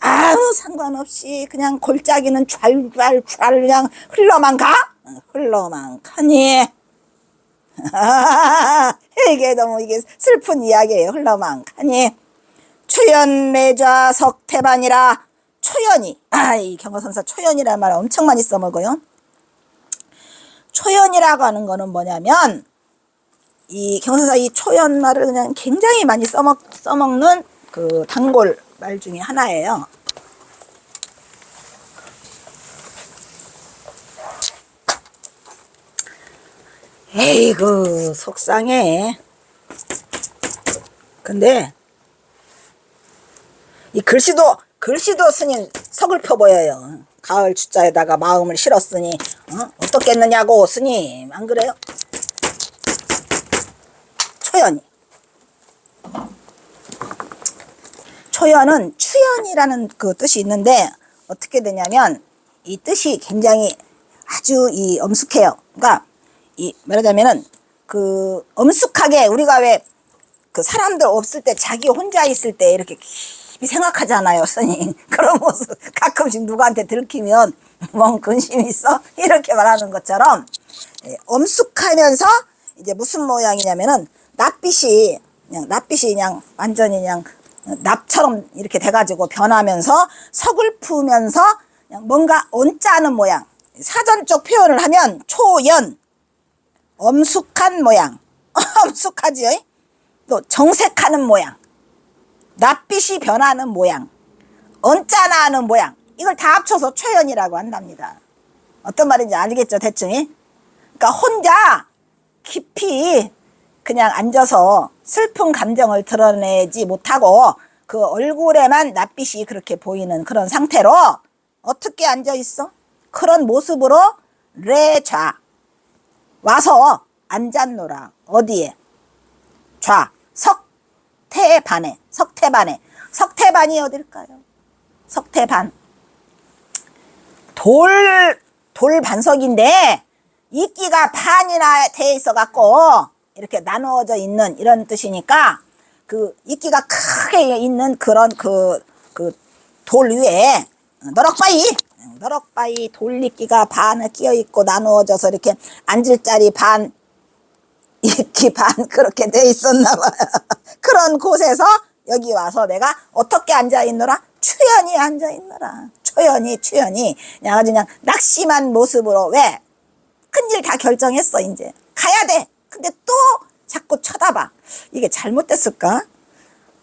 아무 상관없이 그냥 골짜기는 좔좔 그냥 흘러만 가? 흘러만 가니. 이게 너무 이게 슬픈 이야기예요. 흘러만 가니. 초연매좌 석태반이라. 초연이 이 경호선사 초연이라는 말 엄청 많이 써먹어요. 초연이라고 하는 거는 뭐냐면 이 경호선사 이 초연 말을 그냥 굉장히 많이 써먹는 그 단골 말 중에 하나예요. 에이구 속상해. 근데 이 글씨도 스님 서글퍼 보여요. 가을 주자에다가 마음을 실었으니 어떻겠느냐고 스님 안 그래요? 초연은 추연이라는 그 뜻이 있는데 어떻게 되냐면 이 뜻이 굉장히 아주 이 엄숙해요. 그러니까 이 말하자면은 그 엄숙하게 우리가 왜 그 사람들 없을 때 자기 혼자 있을 때 이렇게 깊이 생각하잖아요, 스님. 그런 모습 가끔씩 누구한테 들키면 뭔 근심이 있어? 이렇게 말하는 것처럼 엄숙하면서 이제 무슨 모양이냐면은 낯빛이 그냥 완전히 그냥 납처럼 이렇게 돼가지고 변하면서 서글프면서 그냥 뭔가 언짢은 모양. 사전적 표현을 하면 초연, 엄숙한 모양. 엄숙하지요? 또 정색하는 모양, 낯빛이 변하는 모양, 언짢아하는 모양. 이걸 다 합쳐서 초연이라고 한답니다. 어떤 말인지 알겠죠, 대충이? 그러니까 혼자 깊이 그냥 앉아서 슬픈 감정을 드러내지 못하고 그 얼굴에만 낯빛이 그렇게 보이는 그런 상태로 어떻게 앉아 있어? 그런 모습으로 레좌 와서 앉았노라. 어디에? 좌 석태반에. 석태반이 어딜까요? 석태반 돌 반석인데 이끼가 반이나 돼 있어 갖고 이렇게 나누어져 있는 이런 뜻이니까 그 이끼가 크게 있는 그런 그 돌 위에 너럭바위 돌이끼가 반에 끼어 있고 나누어져서 이렇게 앉을 자리 반 이끼 반 그렇게 돼 있었나 봐요. 그런 곳에서 여기 와서 내가 어떻게 앉아 있노라? 추연히 앉아 있노라. 추연히 그냥 아주 그냥 낙심한 모습으로. 왜? 큰일 다 결정했어. 이제 가야 돼. 근데 또 자꾸 쳐다봐. 이게 잘못됐을까?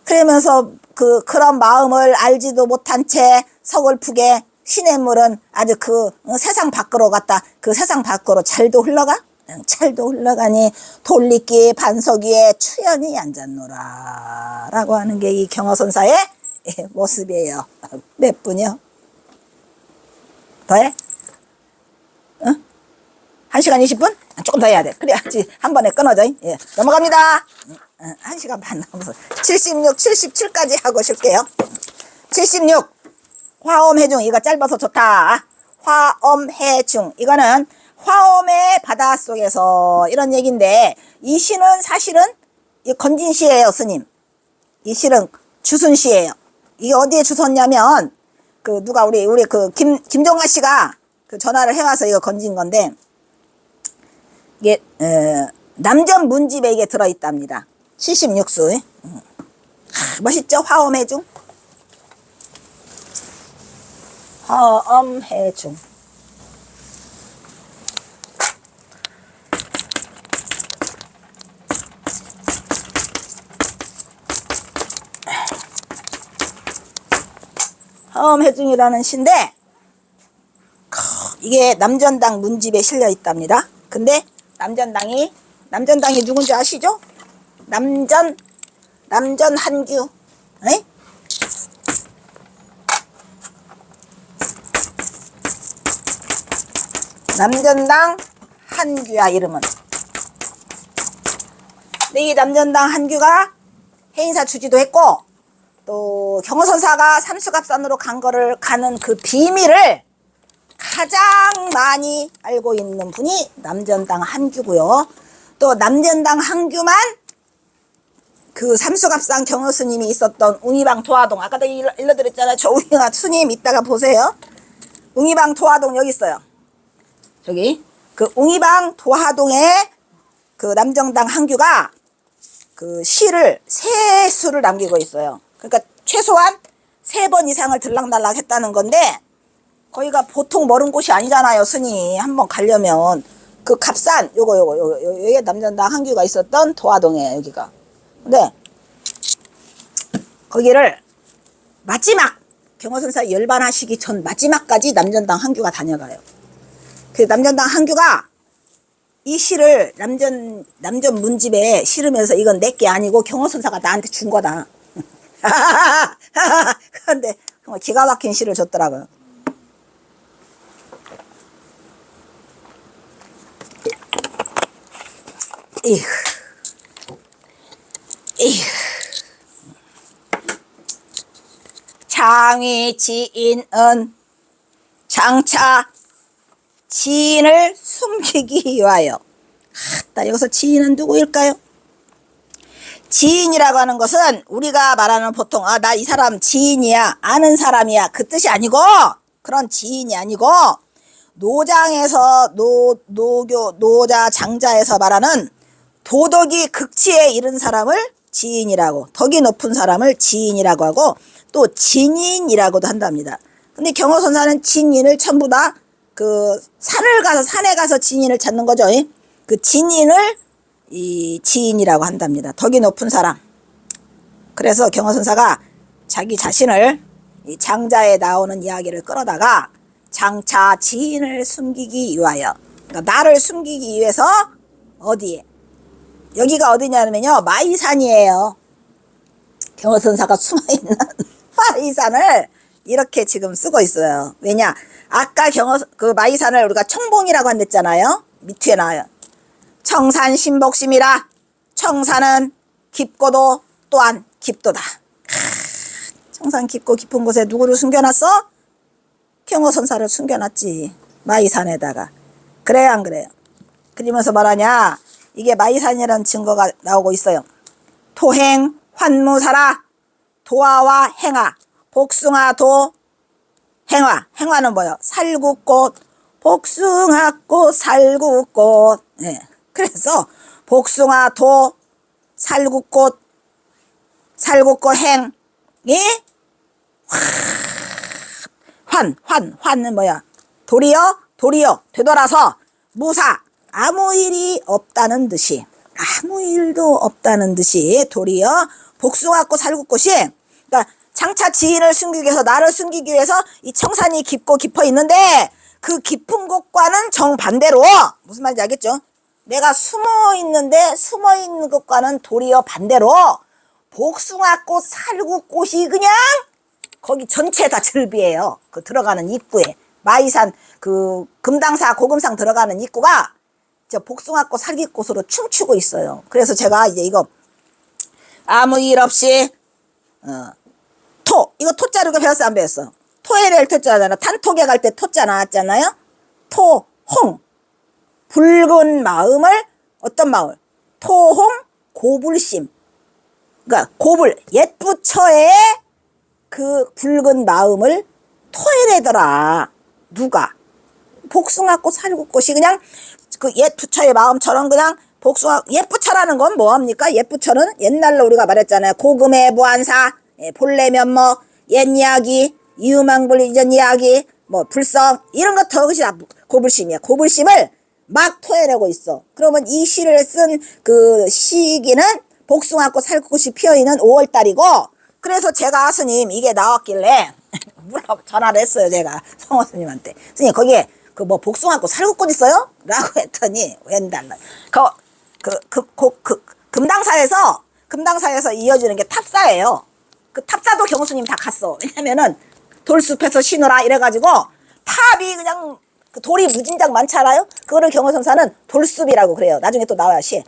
그러면서 그런 마음을 알지도 못한 채 서글프게 시냇물은 아주 세상 밖으로 갔다. 그 세상 밖으로 잘도 흘러가? 찰도 흘러가니 돌리끼 반석 위에 추연히 앉았노라 라고 하는 게 이 경어선사의 모습이에요. 몇 분이요? 더해? 1시간 20분? 조금 더 해야 돼. 그래야지 한 번에 끊어져. 예, 넘어갑니다. 1시간 반 남아서 76, 77까지 하고 쉴게요. 76 화엄해중. 이거 짧아서 좋다. 화엄해중. 이거는 화엄의 바닷속에서 이런 얘기인데 이 시는 사실은 건진시예요. 스님. 이 시는 주순시예요. 이게 어디에 주웠냐면 누가 우리 김종아 씨가 전화를 해와서 이거 건진 건데 이게 남전 문집에 이게 들어있답니다. 76수. 멋있죠? 화엄해중. 화엄해중. 화엄해중이라는 시인데 이게 남전당 문집에 실려 있답니다. 근데 남전당이 누군지 아시죠? 남전 한규. 에? 남전당 한규야 이름은. 근데 이 남전당 한규가 해인사 주지도 했고 또 경어선사가 삼수갑산으로 가는 그 비밀을 가장 많이 알고 있는 분이 남전당 한규고요. 또 남전당 한규만 그 삼수갑산 경어스님이 있었던 웅이방 도화동, 아까도 일러드렸잖아요. 저 웅이방 스님 이따가 보세요. 웅이방 도화동 여기 있어요. 저기 그 웅이방 도화동에 그 남정당 한규가 그 시를 세 수를 남기고 있어요. 그러니까 최소한 3번 이상을 들락날락 했다는 건데 거기가 보통 멀은 곳이 아니잖아요. 스님 한번 가려면 그 갑산 여기 남전당 한규가 있었던 도화동에 여기가. 근데 거기를 마지막 경어선사 열반하시기 전 마지막까지 남전당 한규가 다녀가요. 그 남전당 한규가 이 시를 남전 문집에 실으면서 이건 내게 아니고 경어선사가 나한테 준 거다. 그런데 정말 기가 막힌 시를 줬더라고요. 에휴. 장위 지인은 장차 지인을 숨기기 위하여. 여기서 지인은 누구일까요? 지인이라고 하는 것은 우리가 말하는 보통 나 이 사람 지인이야, 아는 사람이야 그 뜻이 아니고, 그런 지인이 아니고 노장에서 노자 장자에서 말하는 도덕이 극치에 이른 사람을 지인이라고, 덕이 높은 사람을 지인이라고 하고 또 진인이라고도 한답니다. 근데 경허선사는 진인을 전부 다 그 산에 가서 진인을 찾는 거죠. 그 진인을 이 지인이라고 한답니다. 덕이 높은 사람. 그래서 경허선사가 자기 자신을 이 장자에 나오는 이야기를 끌어다가 장차 지인을 숨기기 위하여, 그러니까 나를 숨기기 위해서 어디에, 여기가 어디냐면요, 마이산이에요. 경허선사가 숨어있는 마이산을 이렇게 지금 쓰고 있어요. 왜냐, 아까 그 마이산을 우리가 청봉이라고 한댔잖아요. 밑에 나와요. 청산신복심이라. 청산은 깊고도 또한 깊도다. 청산 깊고 깊은 곳에 누구를 숨겨놨어? 경허선사를 숨겨놨지. 마이산에다가. 그래요, 안 그래요? 그러면서 말하냐, 이게 마이산이라는 증거가 나오고 있어요. 토행 환무사라. 도화와 행화. 복숭아도 행화. 행화는 뭐요? 살구꽃. 복숭아꽃 살구꽃. 예. 그래서 복숭아도 살구꽃 행이 환은 뭐야? 도리어 되돌아서 무사, 아무 일이 없다는 듯이, 아무 일도 없다는 듯이 도리어 복숭아꽃 살구꽃이, 그러니까 장차 지인을 숨기기 위해서, 나를 숨기기 위해서 이 청산이 깊고 깊어 있는데 그 깊은 곳과는 정반대로, 무슨 말인지 알겠죠? 내가 숨어 있는 것과는 도리어 반대로 복숭아꽃 살구꽃이 그냥 거기 전체 다 절비예요. 그 들어가는 입구에, 마이산 그 금당사 고금상 들어가는 입구가 저 복숭아꽃 살구꽃으로 춤추고 있어요. 그래서 제가 이제 이거 아무 일 없이 이거 토자로 배웠어, 안 배웠어? 토에를 토자잖아. 단톡에 갈 때 토자 나왔잖아요. 토홍, 붉은 마음을, 어떤 마을? 토홍 고불심. 그러니까 고불, 옛 부처의 그 붉은 마음을 토해내더라. 누가? 복숭아꽃 살구꽃이 그냥 그 옛 부처의 마음처럼 그냥 옛 부처라는 건 뭐합니까? 옛 부처는 옛날로 우리가 말했잖아요. 고금의 무한사, 본래 면목, 옛 이야기, 이유망불 이전 이야기, 뭐 불성, 이런 것 저것이 다 고불심이야. 고불심을 막 토해내고 있어. 그러면 이 시를 쓴 그 시기는 복숭아꽃 살구꽃이 피어있는 5월달이고, 그래서 제가 스님 이게 나왔길래 전화를 했어요. 제가 성호 스님한테, 스님 거기에 그 뭐 복숭아꽃 살구꽃 있어요? 라고 했더니 웬달라. 금당사에서 이어지는 게 탑사예요. 그 탑사도 경수님 다 갔어. 왜냐면은 돌숲에서 신으라 이래가지고 탑이 그냥 그 돌이 무진장 많잖아요. 그거를 경허선사는 돌숲이라고 그래요. 나중에 또 나와요, 시.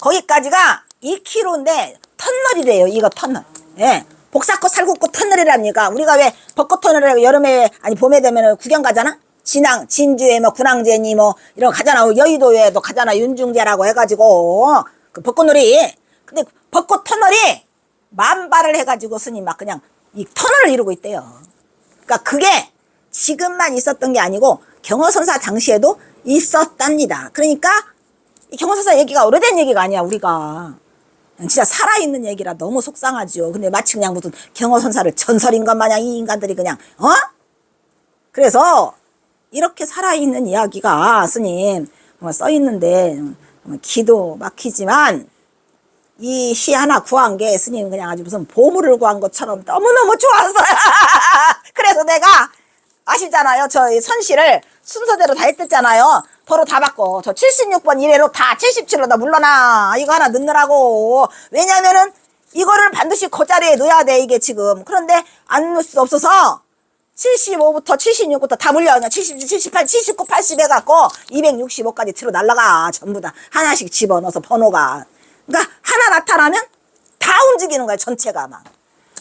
거기까지가 2km인데 터널이래요. 이거 터널. 예. 복사꽃 살구꽃 터널이랍니까? 우리가 왜 벚꽃 터널에 여름에 아니 봄에 되면 구경 가잖아. 진주에 뭐 군항제니 뭐 이런 거 가잖아. 여의도에도 가잖아. 윤중제라고 해가지고 그 벚꽃놀이. 근데 벚꽃 터널이 만발을 해가지고 스님 막 그냥 이 터널을 이루고 있대요. 그러니까 그게 지금만 있었던 게 아니고 경허선사 당시에도 있었답니다. 그러니까 이 경허선사 얘기가 오래된 얘기가 아니야. 우리가 진짜 살아있는 얘기라 너무 속상하죠. 근데 마치 그냥 무슨 경허선사를 전설인 것 마냥 이 인간들이 그냥 그래서 이렇게 살아있는 이야기가 스님 써있는데 기도 막히지만 이 시 하나 구한 게 스님 그냥 아주 무슨 보물을 구한 것처럼 너무너무 좋았어요. 그래서 내가 아시잖아요. 저 선시를 순서대로 다 했댔잖아요. 도로 다 받고 저 76번 이래로 다 77로 다 물러나. 이거 하나 넣느라고. 왜냐면은 이거를 반드시 그 자리에 넣어야 돼, 이게 지금. 그런데 안 넣을 수 없어서 75부터 76부터 다 물려. 그냥 77, 78, 79, 80 해갖고 265까지 뒤로 날라가. 전부 다 하나씩 집어넣어서 번호가. 그러니까 하나 나타나면 다 움직이는 거야, 전체가 막.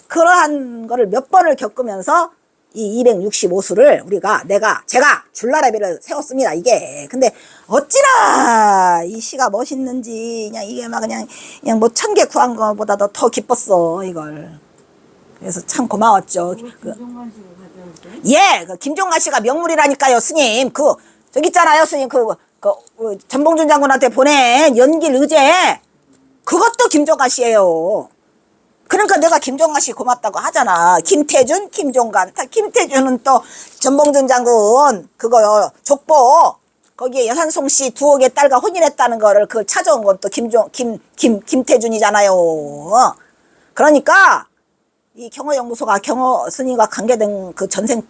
그러한 거를 몇 번을 겪으면서 이 265수를 제가 줄라라비를 세웠습니다, 이게. 근데 어찌나 이 시가 멋있는지, 그냥 이게 막 그냥 뭐 1000개 구한 거보다도 더 기뻤어, 이걸. 그래서 참 고마웠죠. 김종관 씨가 가져왔어요? 예, 그 김종관 씨가 명물이라니까요, 스님. 저기 있잖아요, 스님. 전봉준 장군한테 보낸 연길 의제. 그것도 김종관 씨예요. 그러니까 내가 김종관 씨 고맙다고 하잖아. 김태준, 김종관. 김태준은 또 전봉준 장군 그거 족보 거기에 여산송 씨 두옥의 딸과 혼인했다는 거를 그걸 찾아온 건 또 김태준이잖아요. 그러니까 이 경호연구소가 경호 스님과 관계된 그 정sen의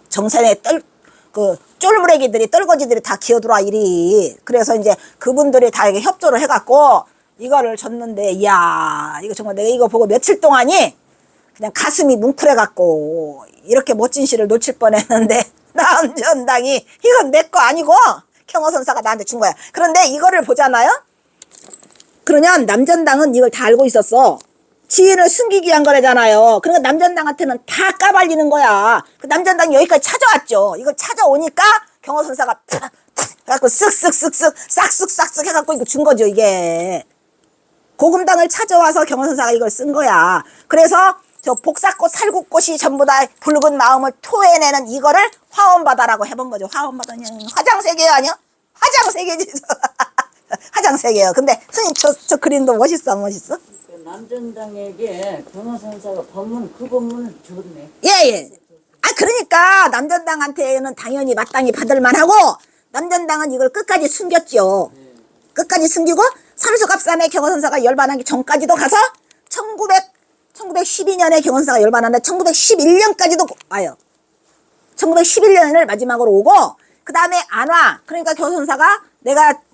쫄무래기들이 떨거지들이 다 기어들어와 이리. 그래서 이제 그분들이 다 이렇게 협조를 해갖고 이거를 줬는데, 이야, 이거 정말 내가 이거 보고 며칠 동안이 그냥 가슴이 뭉클해갖고 이렇게 멋진 시를 놓칠 뻔했는데 남전당이 이건 내 거 아니고 경호선사가 나한테 준 거야. 그런데 이거를 보잖아요. 그러면 남전당은 이걸 다 알고 있었어. 지인을 숨기기 위한 거래잖아요. 그러니까 남전당한테는 다 까발리는 거야. 그 남전당이 여기까지 찾아왔죠. 이걸 찾아오니까 경호선사가 해갖고 쓱쓱쓱쓱 싹쓱싹쓱 해갖고 이거 준 거죠, 이게. 고금당을 찾아와서 경호선사가 이걸 쓴 거야. 그래서 저 복사꽃 살구꽃이 전부 다 붉은 마음을 토해내는 이거를 화엄바다라고 해본 거죠. 화엄바다 화장세계요 아니요? 화장세계지. 화장세계요. 근데 스님 저 그림도 멋있어 안 멋있어? 그 남전당에게 변호선사가 그 법문을 줬네. 예예. 아 그러니까 남전당한테는 당연히 마땅히 받을 만하고 남전당은 이걸 끝까지 숨겼죠. 끝까지 숨기고 삼수갑산의 경호선사가 열반하기 전까지도 가서 1912년에 경호선사가 열반하는데 1911년까지도 와요. 1911년을 마지막으로 오고 그 다음에 안 와. 그러니까 경호선사가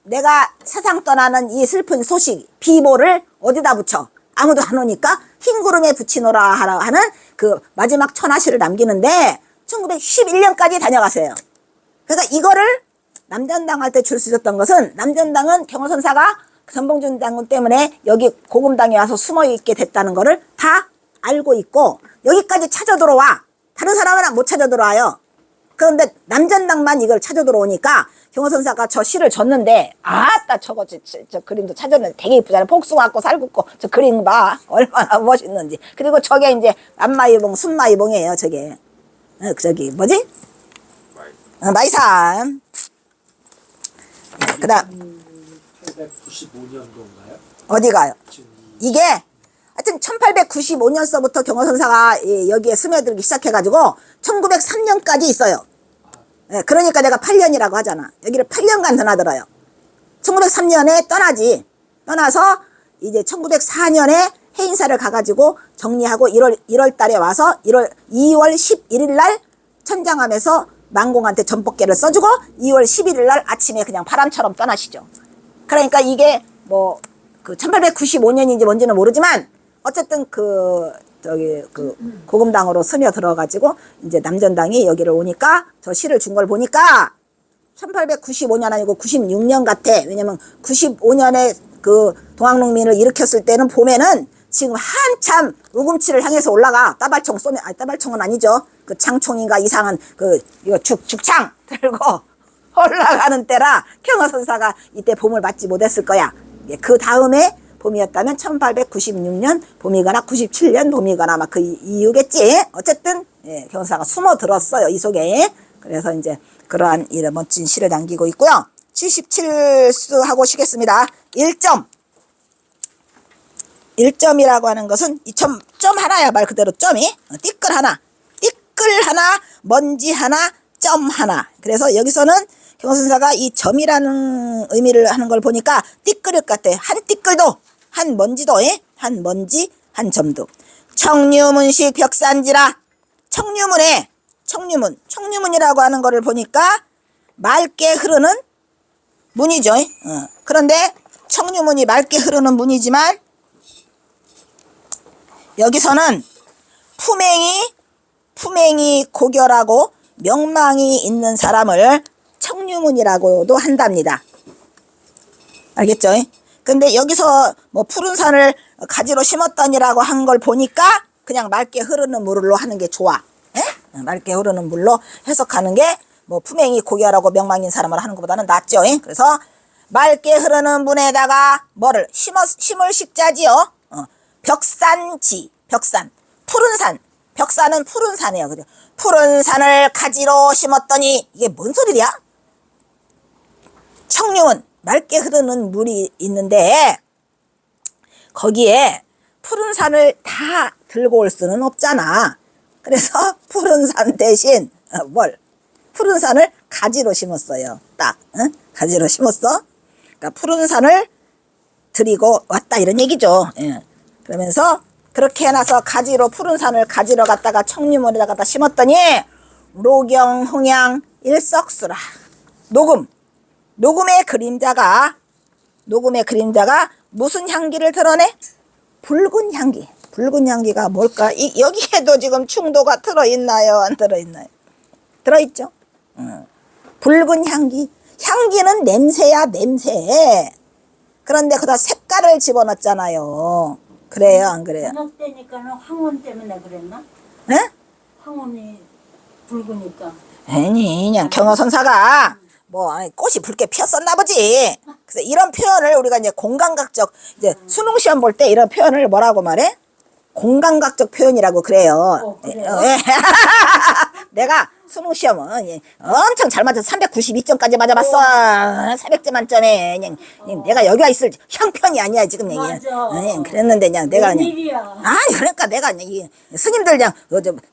내가 세상 떠나는 이 슬픈 소식 비보를 어디다 붙여? 아무도 안 오니까 흰 구름에 붙이노라 하는 그 마지막 천하시를 남기는데 1911년까지 다녀가세요. 그러니까 이거를 남전당할 때 줄 수 있었던 것은 남전당은 경호선사가 전봉준 장군 때문에 여기 고금당에 와서 숨어있게 됐다는 거를 다 알고 있고 여기까지 찾아 들어와. 다른 사람은 못 찾아 들어와요. 그런데 남전당만 이걸 찾아 들어오니까 경호선사가 저 시를 줬는데 아따 저거 저 그림도 찾았는데 되게 이쁘잖아요. 복숭아꽃 살구꽃 저 그림 봐. 얼마나 멋있는지. 그리고 저게 이제 안마이봉 순마이봉이에요. 저게 저기 뭐지? 마이산. 그다음 1895년도인가요? 어디가요? 이게 하여튼 1895년서부터 경호선사가 여기에 스며들기 시작해가지고 1903년까지 있어요. 그러니까 내가 8년이라고 하잖아. 여기를 8년간 더 나들어요. 1903년에 떠나지. 떠나서 이제 1904년에 해인사를 가가지고 정리하고 1월 달에 와서 2월 11일 날 천장함에서 만공한테 전복계를 써주고 2월 11일 날 아침에 그냥 바람처럼 떠나시죠. 그러니까 이게 뭐 그 1895년인지 뭔지는 모르지만 어쨌든 고금당으로 스며들어가지고 이제 남전당이 여기를 오니까 저 시를 준 걸 보니까 1895년 아니고 96년 같아. 왜냐면 95년에 그 동학농민을 일으켰을 때는 봄에는 지금 한참 우금치를 향해서 올라가. 따발총 쏘면, 아니 따발총은 아니죠. 그 창총인가 이상한 이거 죽창 들고 올라가는 때라 경호선사가 이때 봄을 맞지 못했을 거야. 그 다음에 봄이었다면 1896년 봄이거나 97년 봄이거나 막 그 이유겠지. 어쨌든 경호선사가 숨어들었어요. 이 속에. 그래서 이제 그러한 이런 멋진 시를 남기고 있고요. 77수 하고 쉬겠습니다. 1점. 1점이라고 하는 것은 이 점 하나야. 말 그대로 점이. 띠끌 하나. 띠끌 하나. 먼지 하나. 점 하나. 그래서 여기서는 경호선사가 이 점이라는 의미를 하는 걸 보니까 띠끌일 것 같아. 한 띠끌도, 한 먼지도, 한 먼지, 한 점도. 청류문식 벽산지라. 청류문이라고 하는 거를 보니까 맑게 흐르는 문이죠. 그런데 청류문이 맑게 흐르는 문이지만 여기서는 품행이 고결하고 명망이 있는 사람을 청류문이라고도 한답니다. 알겠죠? 근데 여기서 뭐 푸른 산을 가지로 심었더니라고 한 걸 보니까 그냥 맑게 흐르는 물로 하는 게 좋아. 맑게 흐르는 물로 해석하는 게 뭐 품행이 고결하고 명망인 사람을 하는 것보다는 낫죠. 그래서 맑게 흐르는 문에다가 뭐를 심을 식자지요. 벽산, 푸른 산, 벽산은 푸른 산이에요. 그죠? 푸른 산을 가지로 심었더니 이게 뭔 소리야? 청룡은 맑게 흐르는 물이 있는데 거기에 푸른 산을 다 들고 올 수는 없잖아. 그래서 푸른 산 대신 뭘? 푸른 산을 가지로 심었어요. 딱 응? 가지로 심었어. 그러니까 푸른 산을 들이고 왔다 이런 얘기죠. 예. 그러면서 그렇게 해놔서 가지로 푸른 산을 가지러 갔다가 청류물에다 갖다 심었더니 로경 흥양 일석수라. 녹음의 그림자가 무슨 향기를 드러내? 붉은 향기. 붉은 향기가 뭘까? 여기에도 지금 충도가 들어있나요? 안 들어있나요? 들어있죠. 붉은 향기. 향기는 냄새야, 냄새. 그런데 거기다 색깔을 집어넣었잖아요. 그래요, 안 그래요? 저녁 때니까는 황혼 때문에 그랬나? 네? 황혼이 붉으니까. 아니, 그냥 경어선사가 뭐 꽃이 붉게 피었었나 보지. 그래서 이런 표현을 우리가 이제 공감각적, 이제 수능 시험 볼 때 이런 표현을 뭐라고 말해? 공감각적 표현이라고 그래요. 그래요? 예. 내가 수능 시험은 엄청 잘 맞아서 392점까지 맞아봤어. 400점 만점에 그냥 내가 여기가 있을 형편이 아니야 지금 얘기. 맞아. 그랬는데 그냥 내가 그냥 웬일이야. 아니 그러니까 내가 그냥 이 스님들 그냥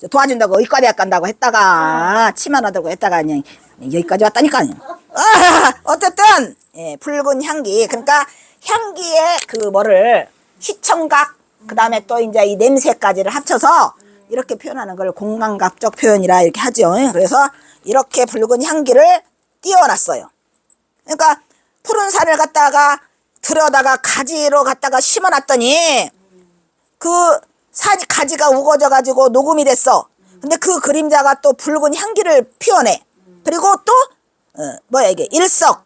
저 도와준다고 의과대학 간다고 했다가 침 하나 들고 했다가 그냥 여기까지 왔다니까요. 어쨌든 붉은 향기. 그러니까 향기의 그 뭐를 시청각 그 다음에 또 이제 이 냄새까지를 합쳐서 이렇게 표현하는 걸 공감각적 표현이라 이렇게 하죠. 그래서 이렇게 붉은 향기를 띄워놨어요. 그러니까 푸른 산을 갖다가 들여다가 가지로 갖다가 심어놨더니 그 산이 가지가 우거져 가지고 녹음이 됐어. 근데 그 그림자가 또 붉은 향기를 피워내. 그리고 또 뭐야 이게 일석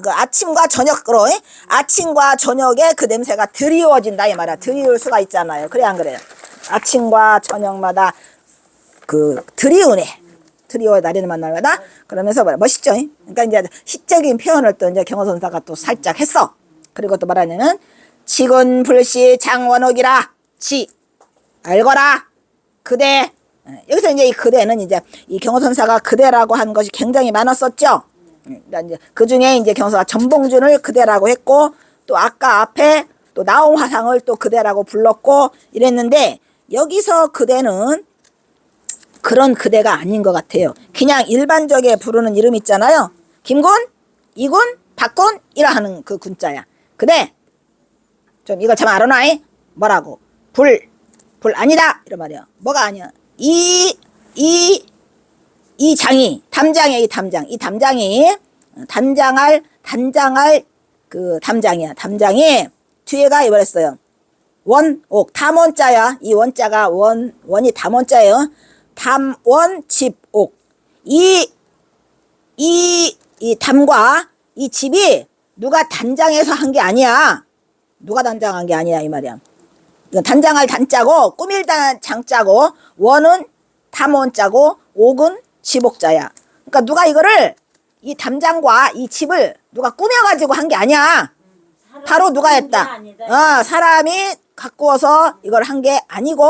그 아침과 저녁으로 아침과 저녁에 그 냄새가 드리워진다 이 말이야. 드리울 수가 있잖아요. 그래 안 그래요? 아침과 저녁마다 그 드리우네. 드리워 날이는 날마다 그러면서 뭐야 멋있죠. 그러니까 이제 시적인 표현을 또 이제 경어선사가 또 살짝 했어. 그리고 또 말하냐면 지군 불시 장원옥이라 지 알거라 그대. 여기서 이제 이 그대는 이제 이 경어선사가 그대라고 한 것이 굉장히 많았었죠. 이제 그 중에 이제 경서가 전봉준을 그대라고 했고 또 아까 앞에 또 나홍화상을 또 그대라고 불렀고 이랬는데 여기서 그대는 그런 그대가 아닌 것 같아요. 그냥 일반적에 부르는 이름 있잖아요. 김군, 이군, 박군 이라 하는 그 군자야. 그대 좀 이거 참 알아놔. 뭐라고? 불 아니다 이런 말이야. 뭐가 아니야? 이 장이 담장이야. 이 담장이 단장할 그 담장이야. 담장이 뒤에가 이랬어요. 원옥 담원자야. 이 원자가 원이 담원자예요. 담원 집옥 이 담과 이 집이 누가 단장해서 한 게 아니야. 누가 단장한 게 아니야 이 말이야. 단장할 단자고 꾸밀 장자고 원은 담원자고 옥은 집옥자야. 그러니까 누가 이거를 이 담장과 이 집을 누가 꾸며가지고 한 게 아니야. 바로 누가 했다. 사람이 갖고 와서 이걸 한 게 아니고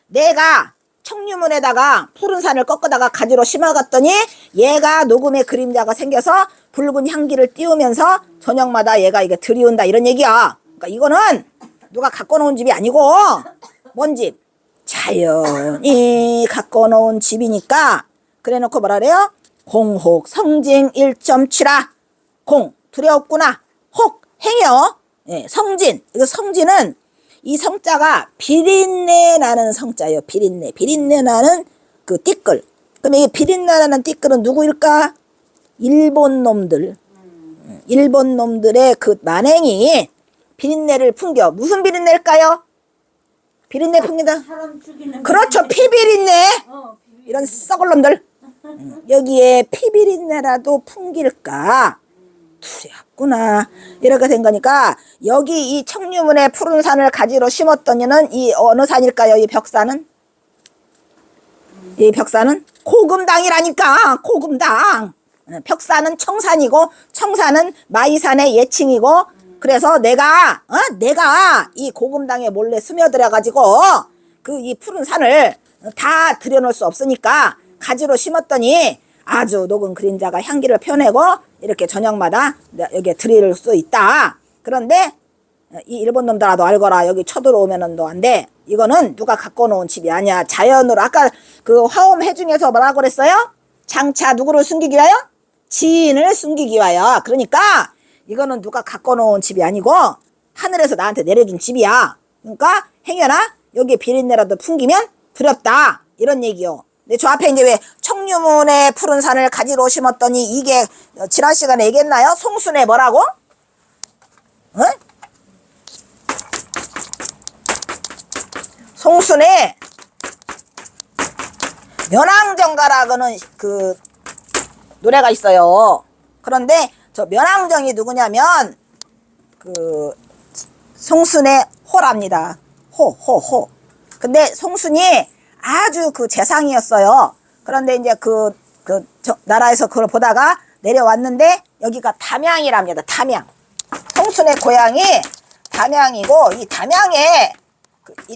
내가 청류문에다가 푸른 산을 꺾어다가 가지로 심어갔더니 얘가 녹음의 그림자가 생겨서 붉은 향기를 띄우면서 저녁마다 얘가 이게 들이온다 이런 얘기야. 그러니까 이거는 누가 갖고 놓은 집이 아니고 뭔 집? 자연이 갖고 놓은 집이니까 그래 놓고 뭐라 그래요? 공혹 성징 1.7라 공 두려웠구나. 혹 행여 성진. 이거 성진은 이 성자가 비린내 나는 성자예요. 비린내 나는 그 띠끌. 그럼 이 비린내 나는 띠끌은 누구일까? 일본 놈들의 그 만행이 비린내를 풍겨. 무슨 비린내일까요? 비린내 풍기다. 사람 죽이는 그렇죠. 피비린내. 이런 썩을 놈들. 여기에 피비린내라도 풍길까? 두렵구나. 이렇게 된 거니까 여기 이 청류문에 푸른 산을 가지로 심었더니는 이 어느 산일까요? 이 벽산은? 이 벽산은 고금당이라니까. 고금당. 벽산은 청산이고 청산은 마이산의 예칭이고 그래서 내가 이 고금당에 몰래 스며들어 가지고 그 이 푸른 산을 다 들여놓을 수 없으니까 가지로 심었더니 아주 녹은 그림자가 향기를 펴내고 이렇게 저녁마다 여기에 들일 수 있다. 그런데 이 일본 놈들아도 알거라. 여기 쳐들어오면은 너 안 돼. 이거는 누가 갖고 놓은 집이 아니야. 자연으로. 아까 그 화엄해 중에서 뭐라고 그랬어요? 장차 누구를 숨기기 위하여? 지인을 숨기기 위하여. 그러니까 이거는 누가 갖고 놓은 집이 아니고 하늘에서 나한테 내려준 집이야. 그러니까 행여나 여기에 비린내라도 풍기면 두렵다. 이런 얘기요. 근데 저 앞에 이제 왜 청류문에 푸른 산을 가지로 심었더니 이게 지난 시간에 얘기했나요? 송순에 뭐라고? 어? 송순에 면왕정가라고는 그 노래가 있어요. 그런데 저 면왕정이 누구냐면 그 송순의 호랍니다. 호. 근데 송순이 아주 그 재상이었어요. 그런데 이제 나라에서 그걸 보다가 내려왔는데 여기가 담양이랍니다. 담양. 송순의 고향이 담양이고 이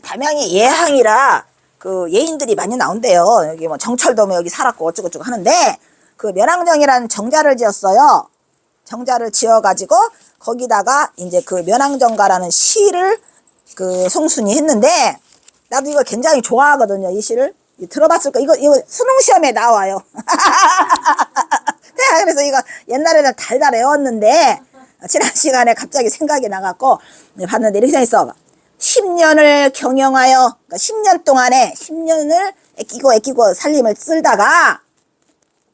담양이 예항이라 그 예인들이 많이 나온대요. 여기 뭐 정철도 뭐 여기 살았고 어쩌고저쩌고 하는데 그 면왕정이라는 정자를 지었어요. 정자를 지어가지고 거기다가 이제 그 면왕정가라는 시를 그 송순이 했는데 나도 이거 굉장히 좋아하거든요. 이 시를. 들어봤을까? 이거 수능 시험에 나와요. 내가 그래서 이거 옛날에는 달달 외웠는데 지난 시간에 갑자기 생각이 나갖고 봤는데 이렇게 돼 있어. 10년을 경영하여, 그러니까 10년 동안에 10년을 애끼고 살림을 쓸다가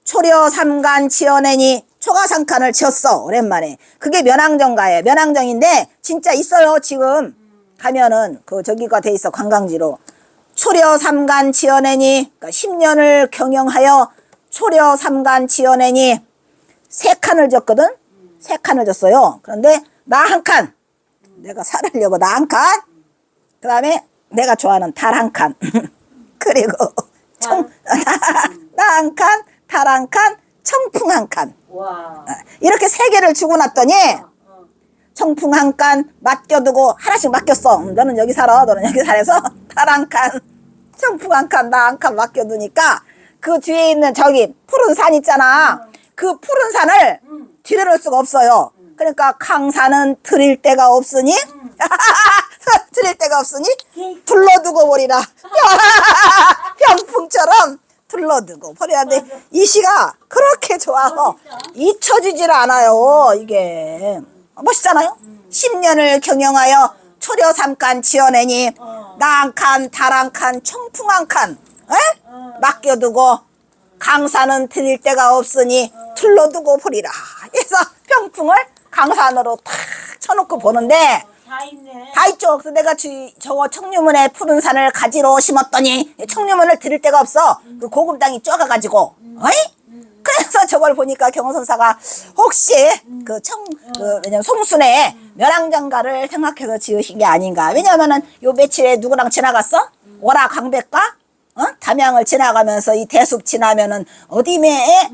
초려 삼간 지어내니 초가삼간을 지었어. 오랜만에. 그게 면왕정가예요. 면왕정인데 진짜 있어요. 지금 가면은 그 저기가 돼 있어. 관광지로. 초려 삼간 지어내니, 그러니까 10년을 경영하여 초려 삼간 지어내니 3칸을 졌거든. 3칸을 졌어요. 그런데 나 한 칸. 내가 살으려고 나 한 칸. 그 다음에 내가 좋아하는 달 한 칸. 그리고 나 한 칸, 달 한 칸, 청풍 한 칸. 와. 이렇게 3개를 주고 났더니 청풍 한 칸 맡겨두고 하나씩 맡겼어. 너는 여기 살아. 너는 여기 살아서 달 한 칸, 청풍 한 칸, 나 한 칸 맡겨두니까 그 뒤에 있는 저기 푸른 산 있잖아. 그 푸른 산을 들여놓을 수가 없어요. 그러니까 강산은 들일 데가 없으니 들일 데가 없으니 둘러두고 버리라. 병풍처럼 둘러두고 버려야 돼. 이 시가 그렇게 좋아서 잊혀지질 않아요. 이게 멋있잖아요. 10년을 경영하여 초려 삼간 지어내니 나 한 칸, 달 한 칸, 청풍 한 칸 맡겨두고 강산은 들일 데가 없으니 둘러두고 버리라. 그래서 병풍을 강산으로 탁 쳐놓고 보는데 다 있네. 다 있죠. 그래서 내가 저거 청류문에 푸른 산을 가지로 심었더니 청류문을 들일 데가 없어. 그 고금 땅이 좁아가지고. 그래서 저걸 보니까 경호선사가 혹시 왜냐면 송순의 면왕정가를 생각해서 지으신 게 아닌가. 왜냐면은 요 며칠에 누구랑 지나갔어? 오라 광백과 담양을 지나가면서 이 대숲 지나면은 어디매에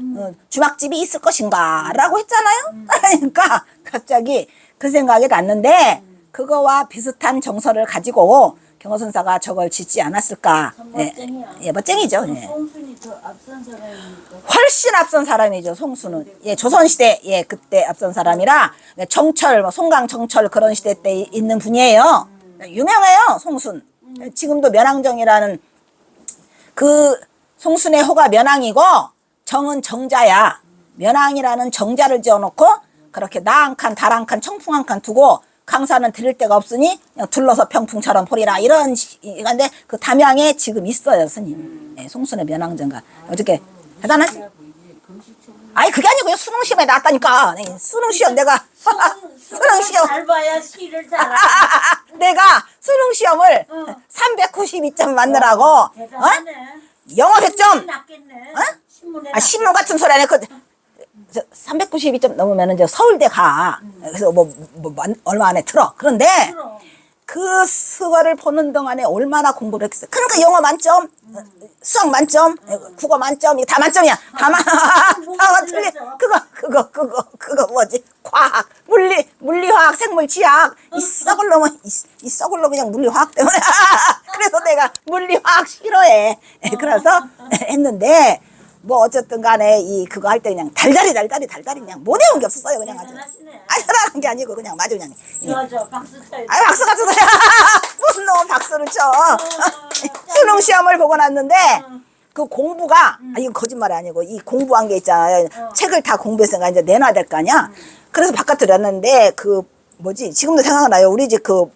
주막집이 있을 것인가 라고 했잖아요. 그러니까 갑자기 그 생각이 났는데 그거와 비슷한 정서를 가지고 경호선사가 저걸 짓지 않았을까. 멋쟁이야. 예, 멋쟁이죠. 예. 송순이 더 앞선 사람이니까. 훨씬 앞선 사람이죠. 송수는. 예, 조선시대 예 그때 앞선 사람이라 정철, 뭐 송강 정철 그런 시대 때 있는 분이에요. 유명해요. 송순. 지금도 면왕정이라는 그 송순의 호가 면왕이고 정은 정자야. 면왕이라는 정자를 지어놓고 그렇게 나 한 칸, 달 한 칸, 청풍 한 칸 두고 강산은 들릴 데가 없으니 그냥 둘러서 병풍처럼 보리라 이런 건데 그 담양에 지금 있어요. 스님. 네, 송순의 면왕정가. 어저께 대단하지? 아니 그게 아니고요. 수능시험에 나왔다니까. 네, 수능시험 내가 수능시험 잘 봐야 시를 잘 알아. 내가 수능시험을 392점 맞느라고 대단하네. 영어 100점 낫겠네. 신문에 신문 같은 소리 안 해. 392점 넘으면 이제 서울대 가. 그래서 얼마 안에 들어. 그런데 낫겠어. 그 수화를 보는 동안에 얼마나 공부를 했겠어요. 그러니까 영어 만점, 수학 만점, 국어 만점, 이거 다 만점이야. 다 틀려. 그거 뭐지? 과학, 물리화학, 생물, 지학. 이 썩을 놈은, 이 썩을 놈 그냥 물리화학 때문에. 그래서 내가 물리화학 싫어해. 그래서 했는데, 뭐 어쨌든 간에 이 그거 할 때 그냥 달달이 그냥 못 외운 게 없었어요. 그냥 아주. 잘하는 게 아니고 그냥 마주 그냥. 저 박수 쳐요. 아유 박수가 쳐서 무슨 놈은 박수를 쳐. 수능 시험을 보고 났는데 그 공부가 이거 거짓말이 아니고 이 공부한 게 있잖아요. 책을 다 공부했으니까 이제 내놔야 될 거 아니야. 그래서 바깥으로 냈는데 그 뭐지 지금도 생각나요. 우리 집 그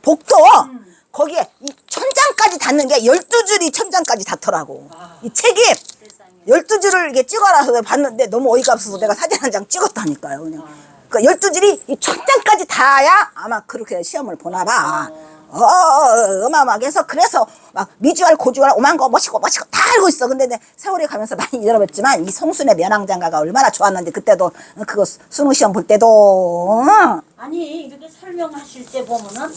복도 거기에 이 천장까지 닿는 게 12줄이 천장까지 닿더라고. 이 책이 12줄을 이렇게 찍어놔서 봤는데 너무 어이가 없어서 내가 사진 한 장 찍었다니까요. 그냥. 그 12줄이 이 천장까지 닿아야 아마 그렇게 시험을 보나 봐. 어마어마하게 해서 그래서 막 미주알 고주알 오만 거 멋있고 다 알고 있어. 근데 내 세월이 가면서 많이 잃어버렸지만 이 송순의 면왕장가가 얼마나 좋았는지 그때도 그거 수능 시험 볼 때도 아니 이렇게 설명하실 때 보면은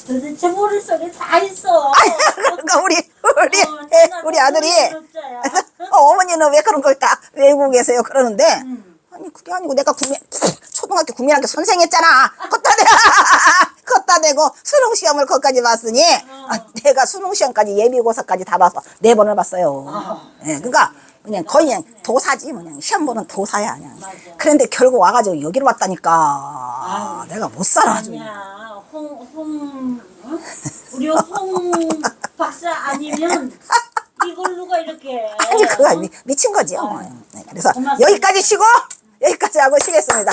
도대체 머릿속에 다 있어. 그러니까 우리 아들이 어렵자야. 어머니는 왜 그런 걸 다 외우고 계세요 그러는데 아니 그게 아니고 내가 초등학교 국민학교 선생했잖아. 걷다 대고 수능 시험을 거기까지 봤으니 내가 수능 시험까지 예비고사까지 다 봐서 4번을 봤어요. 예, 그러니까 그냥 거의 그냥 도사지 그냥 시험 보는 도사야 그냥. 그런데 결국 와가지고 여기로 왔다니까. 내가 못 살아 아주. 아니야. 우리 홍 박사 아니면 이걸 누가 이렇게. 아니 그거 미친 거지요. 네, 그래서 고맙습니다. 여기까지 쉬고 여기까지 하고 쉬겠습니다.